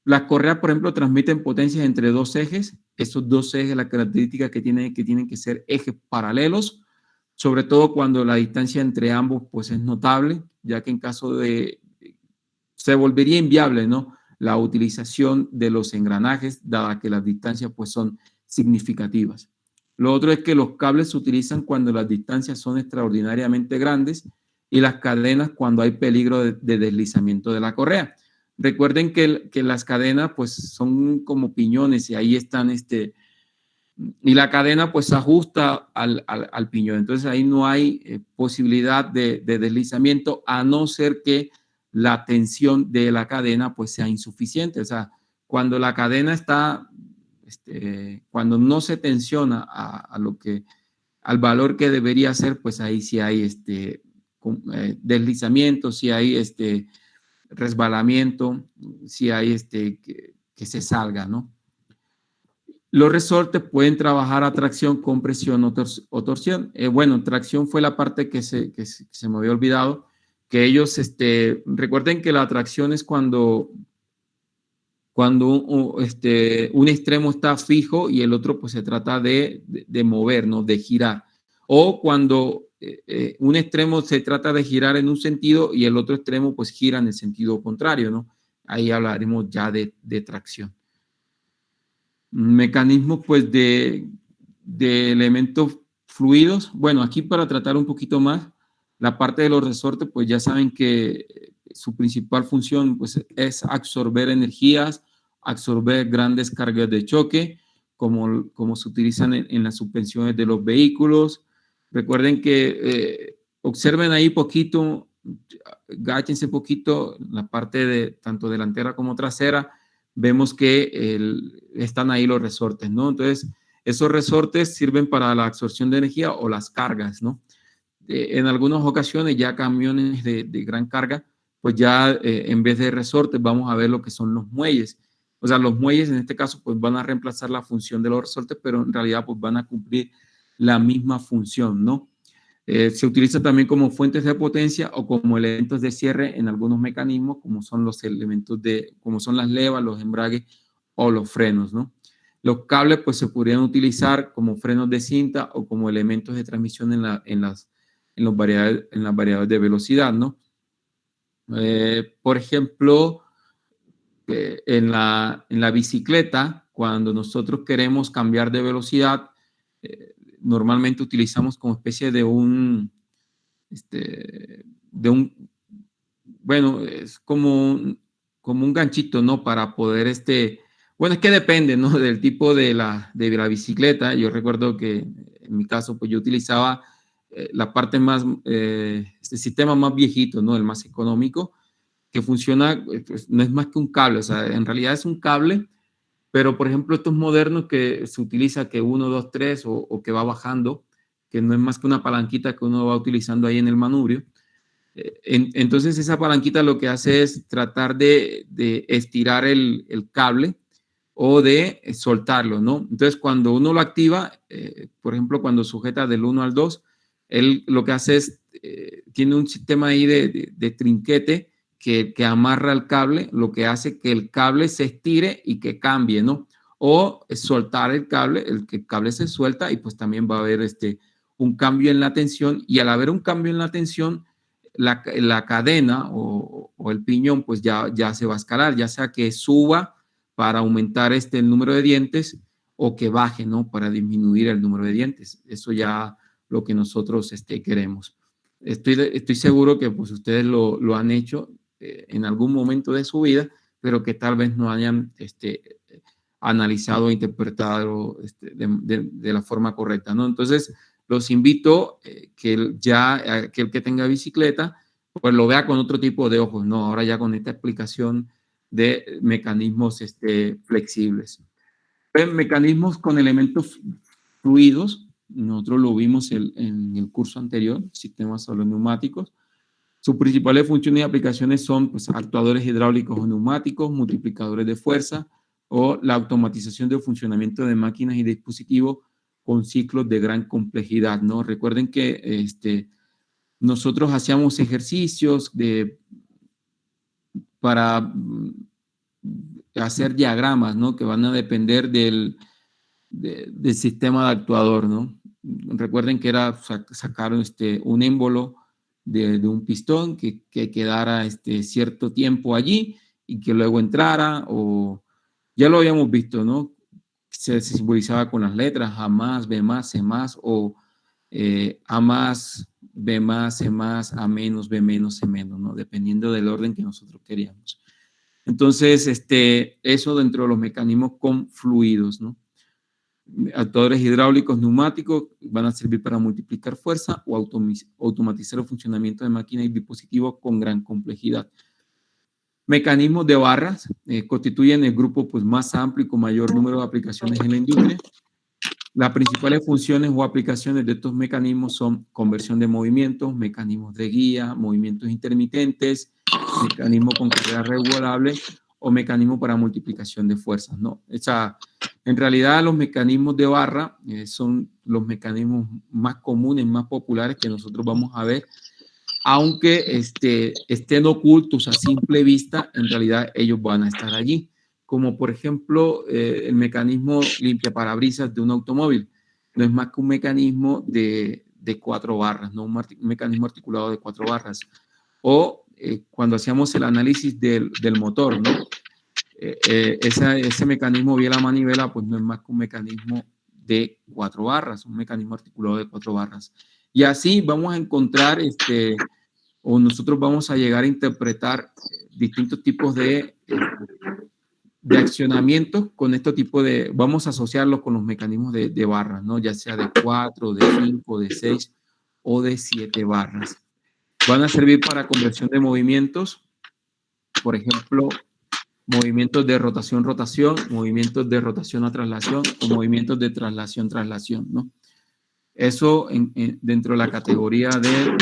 Las correas, por ejemplo, transmiten potencias entre dos ejes. Esos dos ejes, la característica que tienen que ser ejes paralelos, sobre todo cuando la distancia entre ambos pues es notable, ya que en caso de se volvería inviable, ¿no?, la utilización de los engranajes, dada que las distancias pues son significativas. Lo otro es que los cables se utilizan cuando las distancias son extraordinariamente grandes y las cadenas cuando hay peligro de deslizamiento de la correa. Recuerden que las cadenas pues son como piñones y ahí están y la cadena pues se ajusta al piñón. Entonces ahí no hay posibilidad de deslizamiento, a no ser que la tensión de la cadena pues sea insuficiente. O sea, cuando la cadena está, cuando no se tensiona al valor que debería ser, pues ahí sí hay deslizamiento, sí hay resbalamiento, si hay que se salga, ¿no? Los resortes pueden trabajar a tracción, compresión o torsión. Bueno, tracción fue la parte que se me había olvidado, que ellos, recuerden que la tracción es cuando Cuando un extremo está fijo y el otro pues se trata de mover, ¿no? De girar. O cuando un extremo se trata de girar en un sentido y el otro extremo pues gira en el sentido contrario, ¿no? Ahí hablaremos ya de tracción. Mecanismos pues de elementos fluidos. Bueno, aquí para tratar un poquito más, la parte de los resortes, pues ya saben que su principal función pues, es absorber energías, absorber grandes cargas de choque, como se utilizan en las suspensiones de los vehículos. Recuerden que observen ahí poquito, gáchense poquito, la parte de tanto delantera como trasera, vemos que están ahí los resortes, ¿no? Entonces, esos resortes sirven para la absorción de energía o las cargas, ¿no? En algunas ocasiones ya camiones de gran carga, pues ya en vez de resortes vamos a ver lo que son los muelles. O sea, los muelles en este caso pues van a reemplazar la función de los resortes, pero en realidad pues van a cumplir la misma función, ¿no? Se utiliza también como fuentes de potencia o como elementos de cierre en algunos mecanismos, como son los elementos como son las levas, los embragues o los frenos, ¿no? Los cables pues se podrían utilizar como frenos de cinta o como elementos de transmisión en las variedades de velocidad, ¿no? Por ejemplo, en la bicicleta, cuando nosotros queremos cambiar de velocidad, normalmente utilizamos como especie de un, bueno, es como un ganchito, ¿no? Para poder, bueno, es que depende, ¿no? Del tipo de la bicicleta. Yo recuerdo que en mi caso, pues yo utilizaba la parte más, este sistema más viejito, ¿no? El más económico, que funciona, pues, no es más que un cable, o sea, en realidad es un cable, pero por ejemplo estos modernos que se utiliza que 1, 2, 3 o que va bajando, que no es más que una palanquita que uno va utilizando ahí en el manubrio. Entonces esa palanquita lo que hace es tratar de estirar el cable o de soltarlo, ¿no? Entonces cuando uno lo activa, por ejemplo cuando sujeta del 1 al 2, él lo que hace es, tiene un sistema ahí de trinquete que amarra el cable, lo que hace que el cable se estire y que cambie, ¿no? O soltar el cable se suelta y pues también va a haber un cambio en la tensión, y al haber un cambio en la tensión, la cadena o el piñón pues ya se va a escalar, ya sea que suba para aumentar el número de dientes o que baje, ¿no? Para disminuir el número de dientes. Eso ya lo que nosotros queremos. Estoy seguro que pues ustedes lo han hecho en algún momento de su vida, pero que tal vez no hayan analizado o interpretado de la forma correcta, ¿no? Entonces, los invito que aquel que tenga bicicleta, pues lo vea con otro tipo de ojos, ¿no? Ahora ya con esta explicación de mecanismos flexibles. Mecanismos con elementos fluidos, nosotros lo vimos en el curso anterior, sistemas neumáticos. Sus principales funciones y aplicaciones son pues, actuadores hidráulicos o neumáticos, multiplicadores de fuerza o la automatización del funcionamiento de máquinas y dispositivos con ciclos de gran complejidad, ¿no? Recuerden que nosotros hacíamos ejercicios para hacer diagramas, ¿no? Que van a depender del sistema de actuador, ¿no? Recuerden que era sacar un émbolo de un pistón que quedara cierto tiempo allí y que luego entrara, o ya lo habíamos visto, ¿no? Se simbolizaba con las letras A más, B más, C más, o A más, B más, C más, A menos, B menos, C menos, ¿no? Dependiendo del orden que nosotros queríamos. Entonces, eso dentro de los mecanismos con fluidos, ¿no? Actuadores hidráulicos, neumáticos van a servir para multiplicar fuerza o automatizar el funcionamiento de máquinas y dispositivos con gran complejidad. Mecanismos de barras constituyen el grupo pues, más amplio y con mayor número de aplicaciones en la industria. Las principales funciones o aplicaciones de estos mecanismos son conversión de movimientos, mecanismos de guía, movimientos intermitentes, mecanismos con carrera regulable o mecanismos para multiplicación de fuerzas, ¿no? O sea, en realidad los mecanismos de barra son los mecanismos más comunes, más populares que nosotros vamos a ver, aunque estén ocultos a simple vista, en realidad ellos van a estar allí. como por ejemplo el mecanismo limpiaparabrisas de un automóvil. No es más que un mecanismo de 4 barras, no un mecanismo articulado de 4 barras. O cuando hacíamos el análisis del motor, ¿no? Ese mecanismo vía la manivela, pues no es más que un mecanismo de 4 barras, un mecanismo articulado de 4 barras. Y así vamos a encontrar, o nosotros vamos a llegar a interpretar distintos tipos de accionamientos con este tipo de, vamos a asociarlos con los mecanismos de barras, ¿no? Ya sea de 4, de 5, de 6 o de 7 barras. Van a servir para conversión de movimientos, por ejemplo, movimientos de rotación-rotación, movimientos de rotación a traslación o movimientos de traslación-traslación, ¿no? Eso dentro de la categoría de...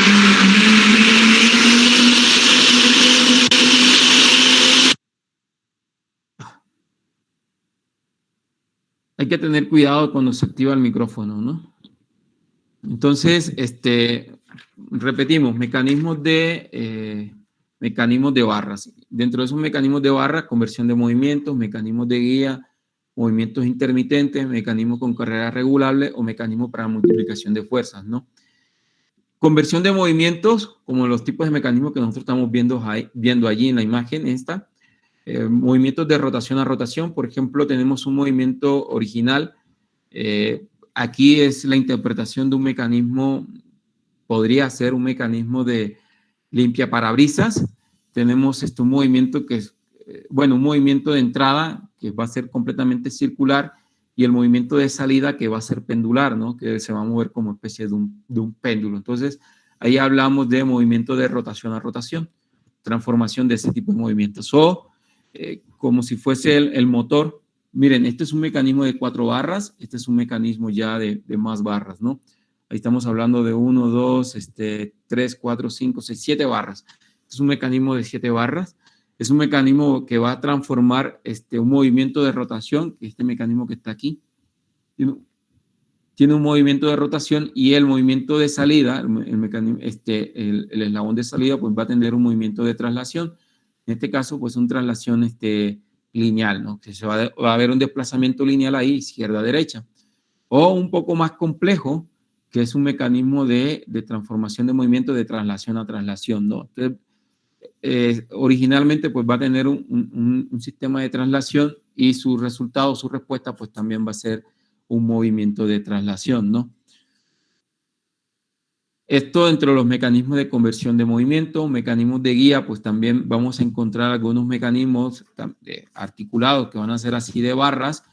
Hay que tener cuidado cuando se activa el micrófono, ¿no? Entonces, repetimos, mecanismos de barras. Dentro de esos mecanismos de barra, conversión de movimientos, mecanismos de guía, movimientos intermitentes, mecanismos con carrera regulable o mecanismos para multiplicación de fuerzas, ¿no? Conversión de movimientos, como los tipos de mecanismos que nosotros estamos viendo allí en la imagen esta. Movimientos de rotación a rotación, por ejemplo, tenemos un movimiento original. Aquí es la interpretación de un mecanismo, podría ser un mecanismo de limpiaparabrisas. Tenemos un movimiento que es, un movimiento de entrada que va a ser completamente circular y el movimiento de salida que va a ser pendular, ¿no? Que se va a mover como especie de un péndulo. Entonces, ahí hablamos de movimiento de rotación a rotación, transformación de ese tipo de movimientos. O como si fuese el motor. Miren, este es un mecanismo de 4 barras, este es un mecanismo ya de más barras, ¿no? Ahí estamos hablando de 1, 2, 3, 4, 5, 6, 7 barras. Este es un mecanismo de 7 barras. Es un mecanismo que va a transformar un movimiento de rotación, que este mecanismo que está aquí, tiene un movimiento de rotación y el movimiento de salida, el eslabón de salida, pues va a tener un movimiento de traslación. En este caso, pues un traslación lineal, ¿no? Que va a haber un desplazamiento lineal ahí, izquierda-derecha. O un poco más complejo, que es un mecanismo de transformación de movimiento de traslación a traslación, ¿no? Entonces, originalmente, pues va a tener un sistema de traslación y su resultado, su respuesta, pues también va a ser un movimiento de traslación, ¿no? Esto dentro de los mecanismos de conversión de movimiento, mecanismos de guía, pues también vamos a encontrar algunos mecanismos articulados que van a ser así de barras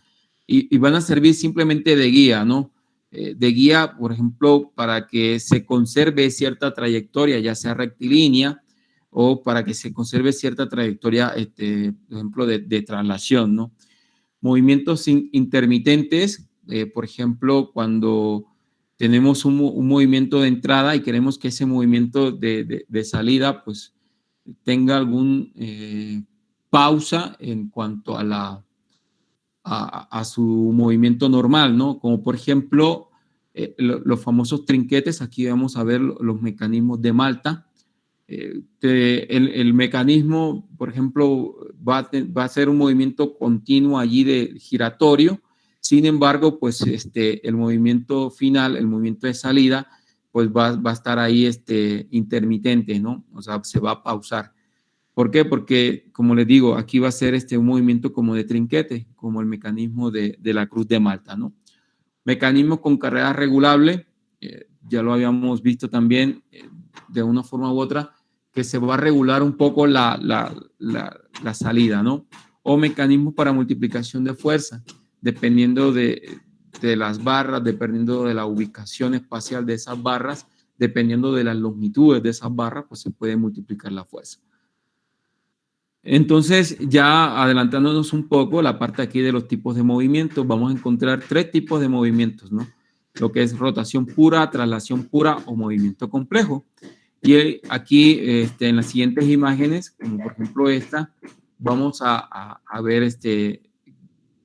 y van a servir simplemente de guía, ¿no? De guía, por ejemplo, para que se conserve cierta trayectoria, ya sea rectilínea, o para que se conserve cierta trayectoria, por ejemplo, de traslación, ¿no? Movimientos intermitentes, por ejemplo, cuando tenemos un movimiento de entrada y queremos que ese movimiento de salida pues tenga algún pausa en cuanto a su movimiento normal, ¿no? Como por ejemplo los famosos trinquetes. Aquí vamos a ver los mecanismos de Malta. El mecanismo, por ejemplo, va a ser un movimiento continuo allí de giratorio. Sin embargo, pues el movimiento final, el movimiento de salida, pues va a estar ahí intermitente, ¿no? O sea, se va a pausar. ¿Por qué? Porque, como les digo, aquí va a ser un movimiento como de trinquete, como el mecanismo de la cruz de Malta, ¿no? Mecanismo con carrera regulable, ya lo habíamos visto también de una forma u otra, que se va a regular un poco la salida, ¿no? O mecanismos para multiplicación de fuerza, dependiendo de las barras, dependiendo de la ubicación espacial de esas barras, dependiendo de las longitudes de esas barras, pues se puede multiplicar la fuerza. Entonces, ya adelantándonos un poco, la parte aquí de los tipos de movimientos, vamos a encontrar 3 tipos de movimientos, ¿no? Lo que es rotación pura, traslación pura o movimiento complejo. Y aquí, en las siguientes imágenes, como por ejemplo esta, vamos a ver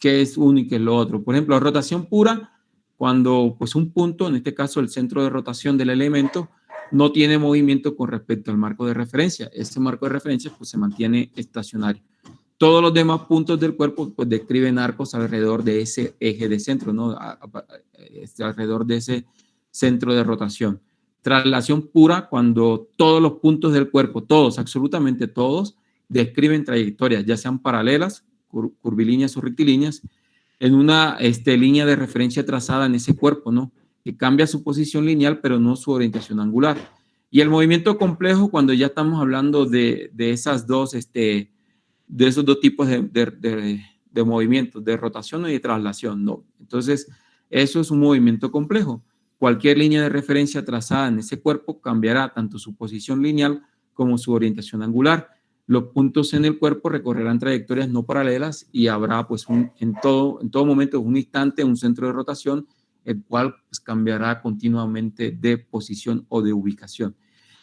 qué es uno y qué es lo otro. Por ejemplo, rotación pura, cuando pues un punto, en este caso el centro de rotación del elemento, no tiene movimiento con respecto al marco de referencia. Este marco de referencia pues se mantiene estacionario. todos los demás puntos del cuerpo pues describen arcos alrededor de ese eje de centro, ¿no? Alrededor de ese centro de rotación. Traslación pura, cuando todos los puntos del cuerpo, todos, absolutamente todos, describen trayectorias, ya sean paralelas, curvilíneas o rectilíneas, en una línea de referencia trazada en ese cuerpo, ¿no? Que cambia su posición lineal, pero no su orientación angular. Y el movimiento complejo, cuando ya estamos hablando de esos dos tipos de movimientos, de rotación y de traslación, ¿no? Entonces, eso es un movimiento complejo. Cualquier línea de referencia trazada en ese cuerpo cambiará tanto su posición lineal como su orientación angular. Los puntos en el cuerpo recorrerán trayectorias no paralelas y habrá pues en todo momento, un instante, un centro de rotación, el cual pues, cambiará continuamente de posición o de ubicación.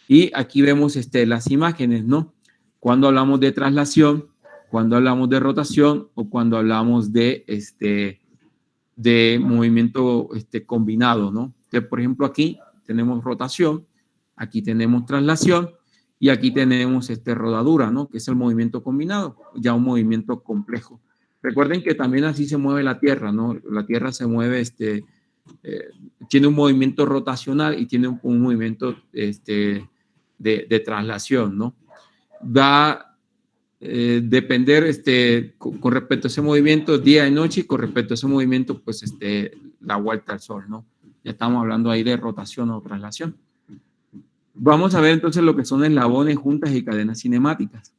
Y aquí vemos las imágenes, ¿no? Cuando hablamos de traslación, cuando hablamos de rotación o cuando hablamos de movimiento combinado, ¿no? Que, por ejemplo, aquí tenemos rotación, aquí tenemos traslación y aquí tenemos rodadura, ¿no? Que es el movimiento combinado, ya un movimiento complejo. Recuerden que también así se mueve la Tierra, ¿no? La Tierra se mueve, tiene un movimiento rotacional y tiene un movimiento de traslación, ¿no? Va a depender con respecto a ese movimiento día y noche y con respecto a ese movimiento, pues la vuelta al sol, ¿no? Ya estamos hablando ahí de rotación o traslación. Vamos a ver entonces lo que son eslabones, juntas y cadenas cinemáticas.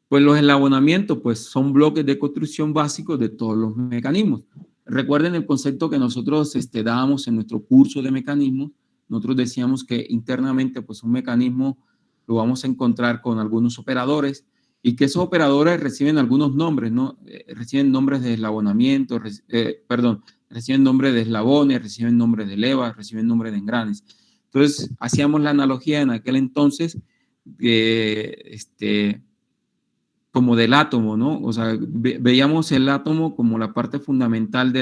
Pues los eslabonamientos pues son bloques de construcción básicos de todos los mecanismos. Recuerden el concepto que nosotros dábamos en nuestro curso de mecanismos. Nosotros decíamos que internamente pues un mecanismo lo vamos a encontrar con algunos operadores y que esos operadores reciben algunos nombres, ¿no? Reciben nombres de eslabonamiento, reciben nombres de eslabones, reciben nombres de levas, reciben nombres de engranes. Entonces, hacíamos la analogía en aquel entonces como del átomo, ¿no? O sea, veíamos el átomo como la parte fundamental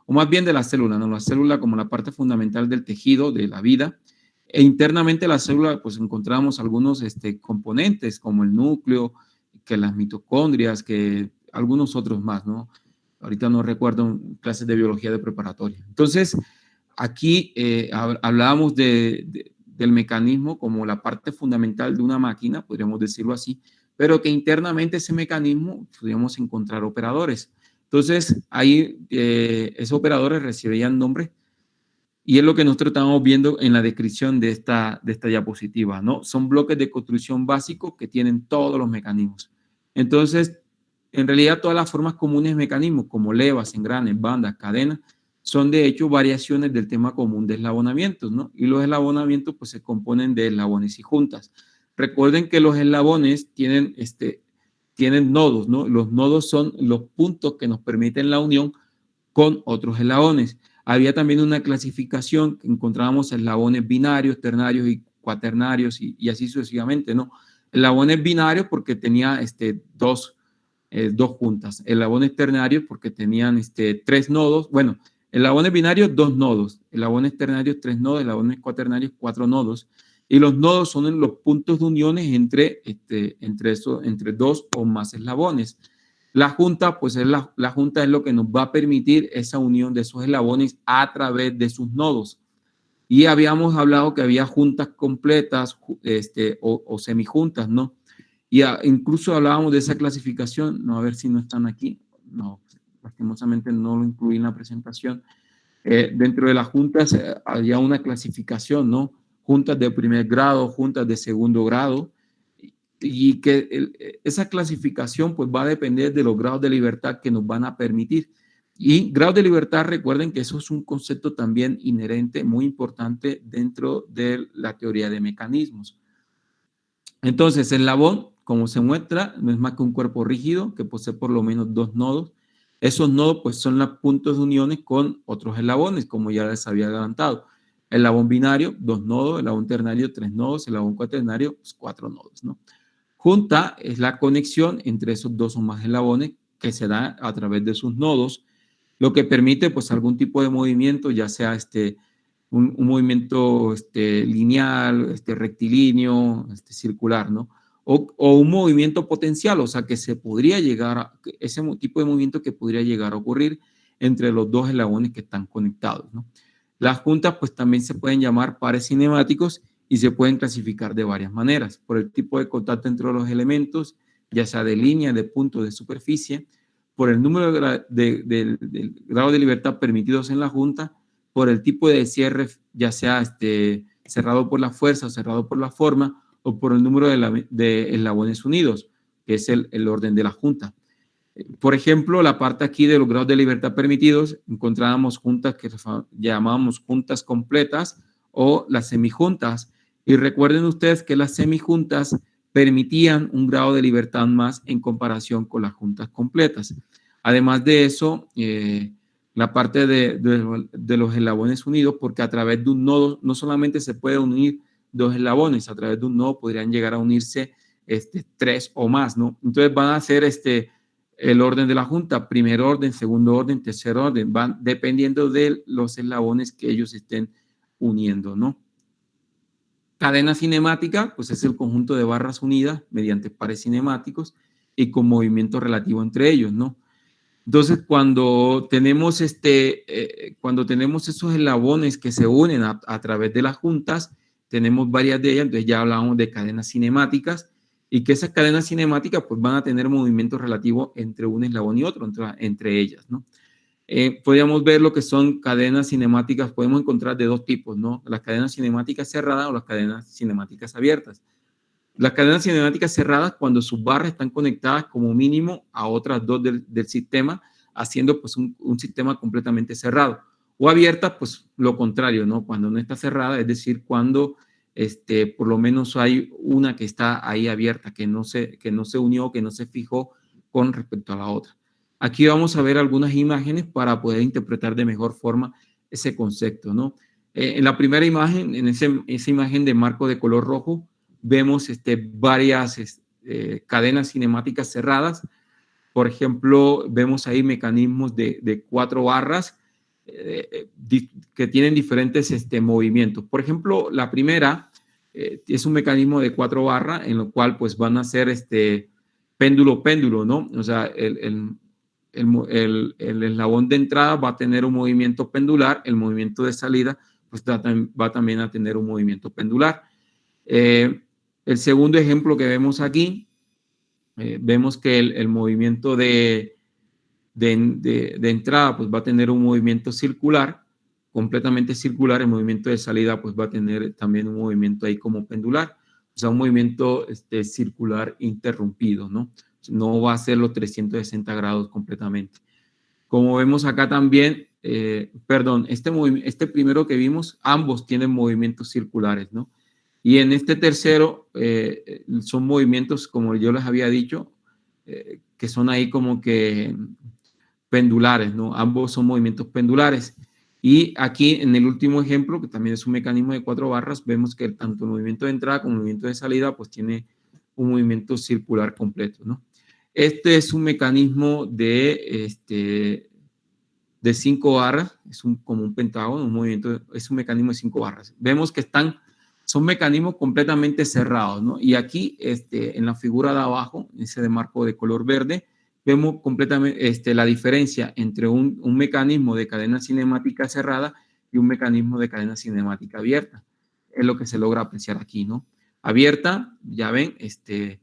o más bien de la célula, ¿no? La célula como la parte fundamental del tejido, de la vida. E internamente la célula, pues encontramos algunos componentes como el núcleo, que las mitocondrias, que algunos otros más, ¿no? Ahorita no recuerdo clases de biología de preparatoria. Entonces, aquí hablábamos del mecanismo como la parte fundamental de una máquina, podríamos decirlo así, pero que internamente ese mecanismo podríamos encontrar operadores. Entonces, ahí esos operadores recibían nombres y es lo que nosotros estamos viendo en la descripción de esta diapositiva, ¿no? Son bloques de construcción básicos que tienen todos los mecanismos. Entonces, en realidad todas las formas comunes de mecanismos como levas, engranes, bandas, cadenas, son de hecho variaciones del tema común de eslabonamientos, ¿no? Y los eslabonamientos pues se componen de eslabones y juntas. Recuerden que los eslabones tienen nodos, ¿no? Los nodos son los puntos que nos permiten la unión con otros eslabones. Había también una clasificación que encontrábamos eslabones binarios, ternarios y cuaternarios y así sucesivamente, ¿no? Eslabones binarios porque tenía dos juntas. Eslabones ternarios porque tenían tres nodos. Bueno, eslabones binarios, dos nodos. Eslabones ternarios, tres nodos. Eslabones cuaternarios, cuatro nodos. Y los nodos son los puntos de uniones entre dos o más eslabones. La junta, pues la junta es lo que nos va a permitir esa unión de esos eslabones a través de sus nodos. Y habíamos hablado que había juntas completas o semijuntas, ¿no? Y incluso hablábamos de esa clasificación, no, a ver si no están aquí, no, lastimosamente no lo incluí en la presentación. Dentro de las juntas había una clasificación, ¿no? Juntas de primer grado, juntas de segundo grado, y que esa clasificación pues va a depender de los grados de libertad que nos van a permitir. Y grados de libertad, recuerden que eso es un concepto también inherente, muy importante dentro de la teoría de mecanismos. Entonces, el eslabón, como se muestra, no es más que un cuerpo rígido que posee por lo menos dos nodos. Esos nodos pues son los puntos de uniones con otros eslabones, como ya les había adelantado. El eslabón binario, dos nodos, el eslabón ternario, tres nodos, el eslabón cuaternario, pues, cuatro nodos, ¿no? Junta es la conexión entre esos dos o más eslabones que se da a través de sus nodos, lo que permite pues algún tipo de movimiento, ya sea un movimiento lineal, rectilíneo, circular, ¿no? o un movimiento potencial, o sea, que se podría llegar a, ese tipo de movimiento que podría llegar a ocurrir entre los dos eslabones que están conectados, ¿no? Las juntas pues también se pueden llamar pares cinemáticos y se pueden clasificar de varias maneras, por el tipo de contacto entre los elementos, ya sea de línea, de punto, de superficie, por el número del grado de libertad permitidos en la junta, por el tipo de cierre, ya sea cerrado por la fuerza o cerrado por la forma, o por el número de eslabones unidos, que es el orden de la junta. Por ejemplo, la parte aquí de los grados de libertad permitidos, encontrábamos juntas que llamábamos juntas completas o las semijuntas. Y recuerden ustedes que las semijuntas permitían un grado de libertad más en comparación con las juntas completas. Además de eso, la parte de los eslabones unidos, porque a través de un nodo no solamente se puede unir dos eslabones, a través de un nodo podrían llegar a unirse tres o más, ¿no? Entonces van a ser el orden de la junta, primer orden, segundo orden, tercer orden, van dependiendo de los eslabones que ellos estén uniendo, ¿no? Cadena cinemática, pues es el conjunto de barras unidas mediante pares cinemáticos y con movimiento relativo entre ellos, ¿no? Entonces, cuando tenemos esos eslabones que se unen a través de las juntas, tenemos varias de ellas, entonces ya hablábamos de cadenas cinemáticas, y que esas cadenas cinemáticas pues van a tener movimiento relativo entre un eslabón y otro, entre ellas, ¿no? Podríamos ver lo que son cadenas cinemáticas, podemos encontrar de dos tipos, ¿no? Las cadenas cinemáticas cerradas o las cadenas cinemáticas abiertas. Las cadenas cinemáticas cerradas, cuando sus barras están conectadas como mínimo a otras dos del sistema, haciendo pues un sistema completamente cerrado. O abiertas, pues lo contrario, ¿no? Cuando no está cerrada, es decir, cuando por lo menos hay una que está ahí abierta, que no se unió, que no se fijó con respecto a la otra. Aquí vamos a ver algunas imágenes para poder interpretar de mejor forma ese concepto, ¿no? En la primera imagen, en esa imagen de marco de color rojo, vemos varias cadenas cinemáticas cerradas. Por ejemplo, vemos ahí mecanismos de 4 barras que tienen diferentes movimientos. Por ejemplo, la primera es un mecanismo de 4 barras en lo cual pues van a ser péndulo, ¿no? O sea, el eslabón de entrada va a tener un movimiento pendular, el movimiento de salida pues va también a tener un movimiento pendular. El segundo ejemplo que vemos aquí, vemos que el movimiento de entrada pues va a tener un movimiento circular, completamente circular. El movimiento de salida pues va a tener también un movimiento ahí como pendular, o sea, un movimiento circular interrumpido, ¿no? No va a ser los 360 grados completamente. Como vemos acá también, perdón, este primero que vimos, ambos tienen movimientos circulares, ¿no? Y en este tercero son movimientos, como yo les había dicho, que son ahí como que pendulares, ¿no? Ambos son movimientos pendulares. Y aquí en el último ejemplo, que también es un mecanismo de 4 barras, vemos que tanto el movimiento de entrada como el movimiento de salida, pues tiene un movimiento circular completo, ¿no? Este es un mecanismo de 5 barras, es como un pentágono, es un mecanismo de 5 barras. Vemos que son mecanismos completamente cerrados, ¿no? Y aquí, en la figura de abajo, ese de marco de color verde, vemos completamente la diferencia entre un mecanismo de cadena cinemática cerrada y un mecanismo de cadena cinemática abierta. Es lo que se logra apreciar aquí, ¿no? Abierta, ya ven, este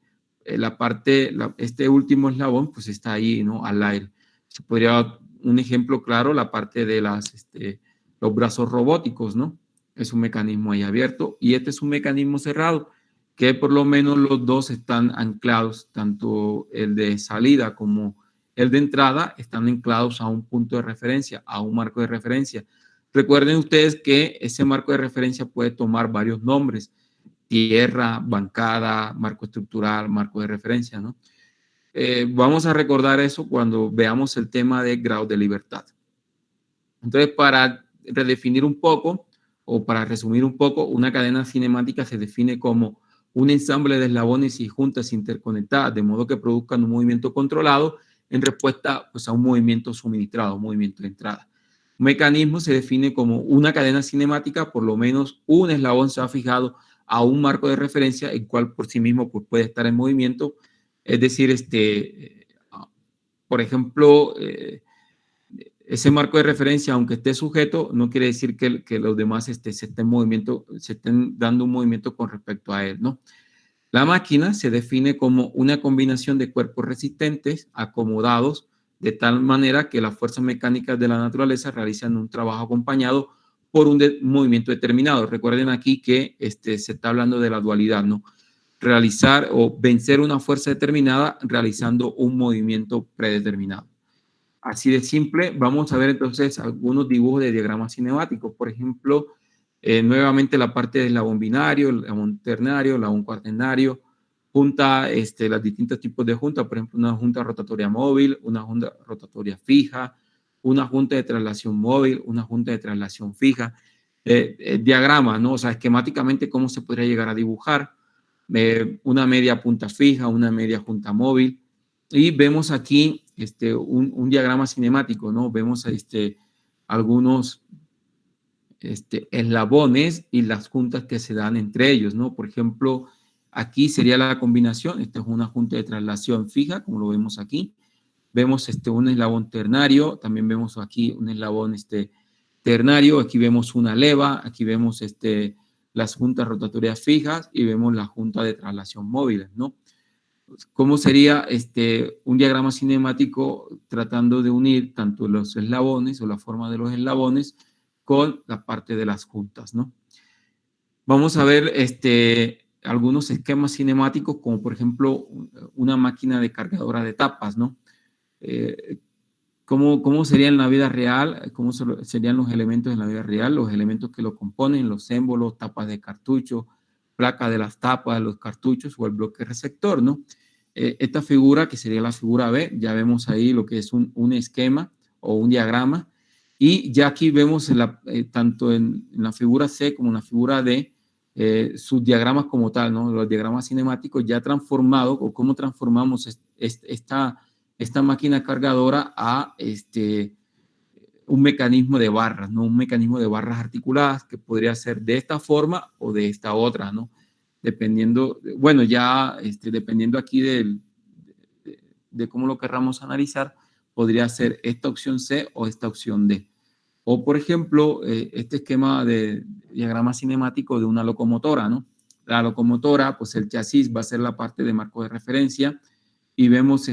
último eslabón, pues está ahí, ¿no? Al aire. Se podría, un ejemplo claro, la parte de los brazos robóticos, ¿no? Es un mecanismo ahí abierto, y este es un mecanismo cerrado, que por lo menos los dos están anclados, tanto el de salida como el de entrada, están anclados a un punto de referencia, a un marco de referencia. Recuerden ustedes que ese marco de referencia puede tomar varios nombres: tierra, bancada, marco estructural, marco de referencia, ¿no? Vamos a recordar eso cuando veamos el tema de grado de libertad. Entonces, para redefinir un poco, o para resumir un poco, una cadena cinemática se define como un ensamble de eslabones y juntas interconectadas, de modo que produzcan un movimiento controlado en respuesta pues, a un movimiento suministrado, un movimiento de entrada. Un mecanismo se define como una cadena cinemática, por lo menos un eslabón se ha fijado a un marco de referencia, el cual por sí mismo pues, puede estar en movimiento. Es decir, por ejemplo, ese marco de referencia, aunque esté sujeto, no quiere decir que los demás se estén dando un movimiento con respecto a él, ¿no? La máquina se define como una combinación de cuerpos resistentes acomodados de tal manera que las fuerzas mecánicas de la naturaleza realizan un trabajo acompañado por un movimiento determinado. Recuerden aquí que se está hablando de la dualidad, ¿no? Realizar o vencer una fuerza determinada realizando un movimiento predeterminado. Así de simple. Vamos a ver entonces algunos dibujos de diagramas cinemáticos. Por ejemplo, nuevamente la parte del eslabón binario, el eslabón ternario, el eslabón cuaternario, junta, los distintos tipos de junta, por ejemplo, una junta rotatoria móvil, una junta rotatoria fija, una junta de traslación móvil, una junta de traslación fija, diagramas, ¿no? O sea, esquemáticamente cómo se podría llegar a dibujar, una media punta fija, una media junta móvil, y vemos aquí un diagrama cinemático, ¿no? Vemos algunos eslabones y las juntas que se dan entre ellos, ¿no? Por ejemplo, aquí sería la combinación. Esta es una junta de traslación fija, como lo vemos aquí. Vemos un eslabón ternario, también vemos aquí un eslabón ternario, aquí vemos una leva, aquí vemos las juntas rotatorias fijas y vemos la junta de traslación móviles, ¿no? ¿Cómo sería un diagrama cinemático tratando de unir tanto los eslabones o la forma de los eslabones con la parte de las juntas, ¿no? Vamos a ver algunos esquemas cinemáticos, como por ejemplo una máquina de cargadora de tapas, ¿no? ¿Cómo sería en la vida real? ¿Cómo serían los elementos en la vida real? Los elementos que lo componen, los émbolos, tapas de cartucho, placa de las tapas, los cartuchos o el bloque receptor, ¿no? Esta figura, que sería la figura B, ya vemos ahí lo que es un esquema o un diagrama. Y ya aquí vemos tanto en la figura C como en la figura D, sus diagramas como tal, ¿no? Los diagramas cinemáticos ya transformados, o cómo transformamos esta máquina cargadora a un mecanismo de barras, ¿no? Un mecanismo de barras articuladas que podría ser de esta forma o de esta otra, ¿no? Dependiendo, bueno, ya dependiendo aquí de cómo lo querramos analizar, podría ser esta opción C o esta opción D. O, por ejemplo, este esquema de diagrama cinemático de una locomotora, ¿no? La locomotora, pues el chasis va a ser la parte de marco de referencia y vemos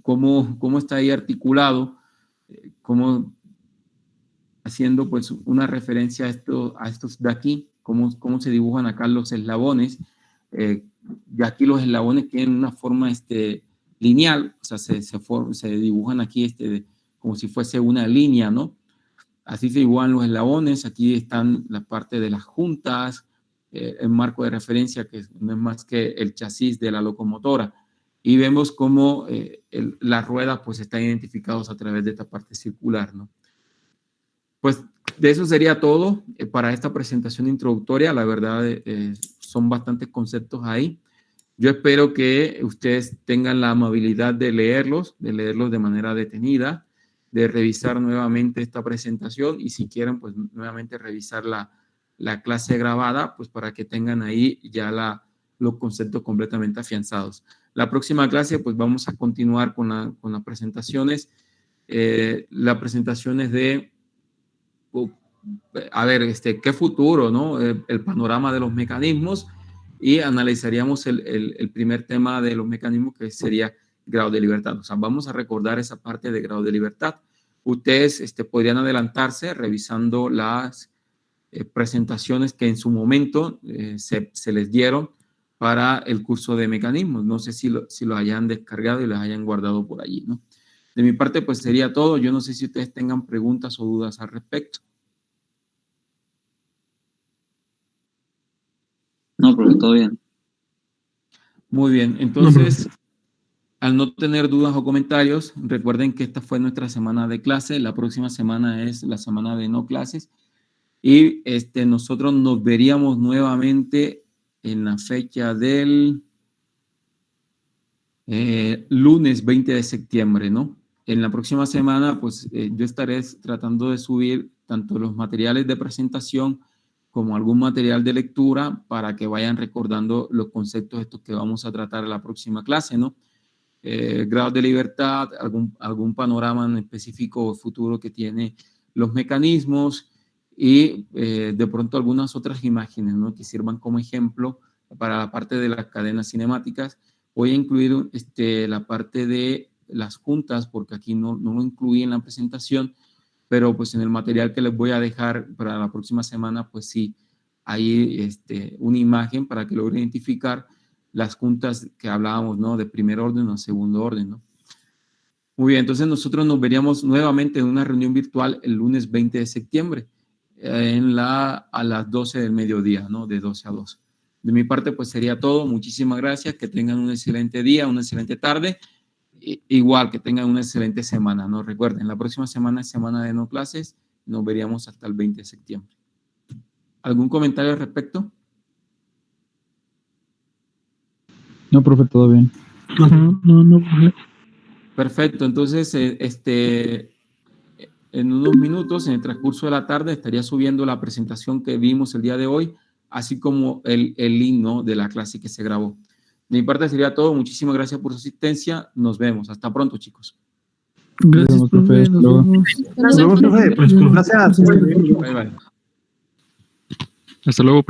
cómo está ahí articulado, cómo haciendo pues una referencia a estos de aquí, cómo se dibujan acá los eslabones. Y aquí los eslabones tienen una forma lineal, o sea, se dibujan aquí como si fuese una línea, ¿no? Así se dibujan los eslabones. Aquí están la parte de las juntas, el marco de referencia, que no es más que el chasis de la locomotora. Y vemos cómo las ruedas pues están identificadas a través de esta parte circular, ¿no? Pues de eso sería todo para esta presentación introductoria. La verdad, son bastantes conceptos ahí. Yo espero que ustedes tengan la amabilidad de leerlos de manera detenida, de revisar nuevamente esta presentación y si quieren, pues nuevamente revisar la clase grabada, pues para que tengan ahí ya los conceptos completamente afianzados. La próxima clase, pues vamos a continuar con las presentaciones. Las presentaciones de, a ver, qué futuro, ¿no? El panorama de los mecanismos, y analizaríamos el primer tema de los mecanismos, que sería grado de libertad. O sea, vamos a recordar esa parte de grado de libertad. Ustedes podrían adelantarse revisando las presentaciones que en su momento se les dieron para el curso de mecanismos. No sé si lo hayan descargado y los hayan guardado por allí, ¿no? De mi parte, pues sería todo. Yo no sé si ustedes tengan preguntas o dudas al respecto. No, pero todo bien. Muy bien, entonces, al no tener dudas o comentarios, recuerden que esta fue nuestra semana de clase. La próxima semana es la semana de no clases. Y nosotros nos veríamos nuevamente en la fecha del lunes 20 de septiembre, ¿no? En la próxima semana, pues yo estaré tratando de subir tanto los materiales de presentación como algún material de lectura para que vayan recordando los conceptos estos que vamos a tratar en la próxima clase, ¿no? Grados de libertad, algún panorama en específico o futuro que tiene los mecanismos y de pronto algunas otras imágenes, ¿no? Que sirvan como ejemplo para la parte de las cadenas cinemáticas. Voy a incluir la parte de las juntas porque aquí no lo incluí en la presentación, pero pues en el material que les voy a dejar para la próxima semana, pues sí, hay una imagen para que logren identificar las juntas que hablábamos, ¿no? De primer orden o segundo orden, ¿no? Muy bien, entonces nosotros nos veríamos nuevamente en una reunión virtual el lunes 20 de septiembre a las 12 del mediodía, ¿no? De 12 a 2. De mi parte, pues sería todo. Muchísimas gracias. Que tengan un excelente día, una excelente tarde. Igual, que tengan una excelente semana, ¿no? Recuerden, la próxima semana es semana de no clases. Nos veríamos hasta el 20 de septiembre. ¿Algún comentario al respecto? No, profe, todo bien. No, profe. Perfecto, entonces en unos minutos, en el transcurso de la tarde, estaría subiendo la presentación que vimos el día de hoy, así como el link, ¿no? De la clase que se grabó. De mi parte sería todo. Muchísimas gracias por su asistencia. Nos vemos. Hasta pronto, chicos. Gracias, profe. Nos vemos. Nos vemos, profe. Pues, gracias. Bye, bye. Hasta luego.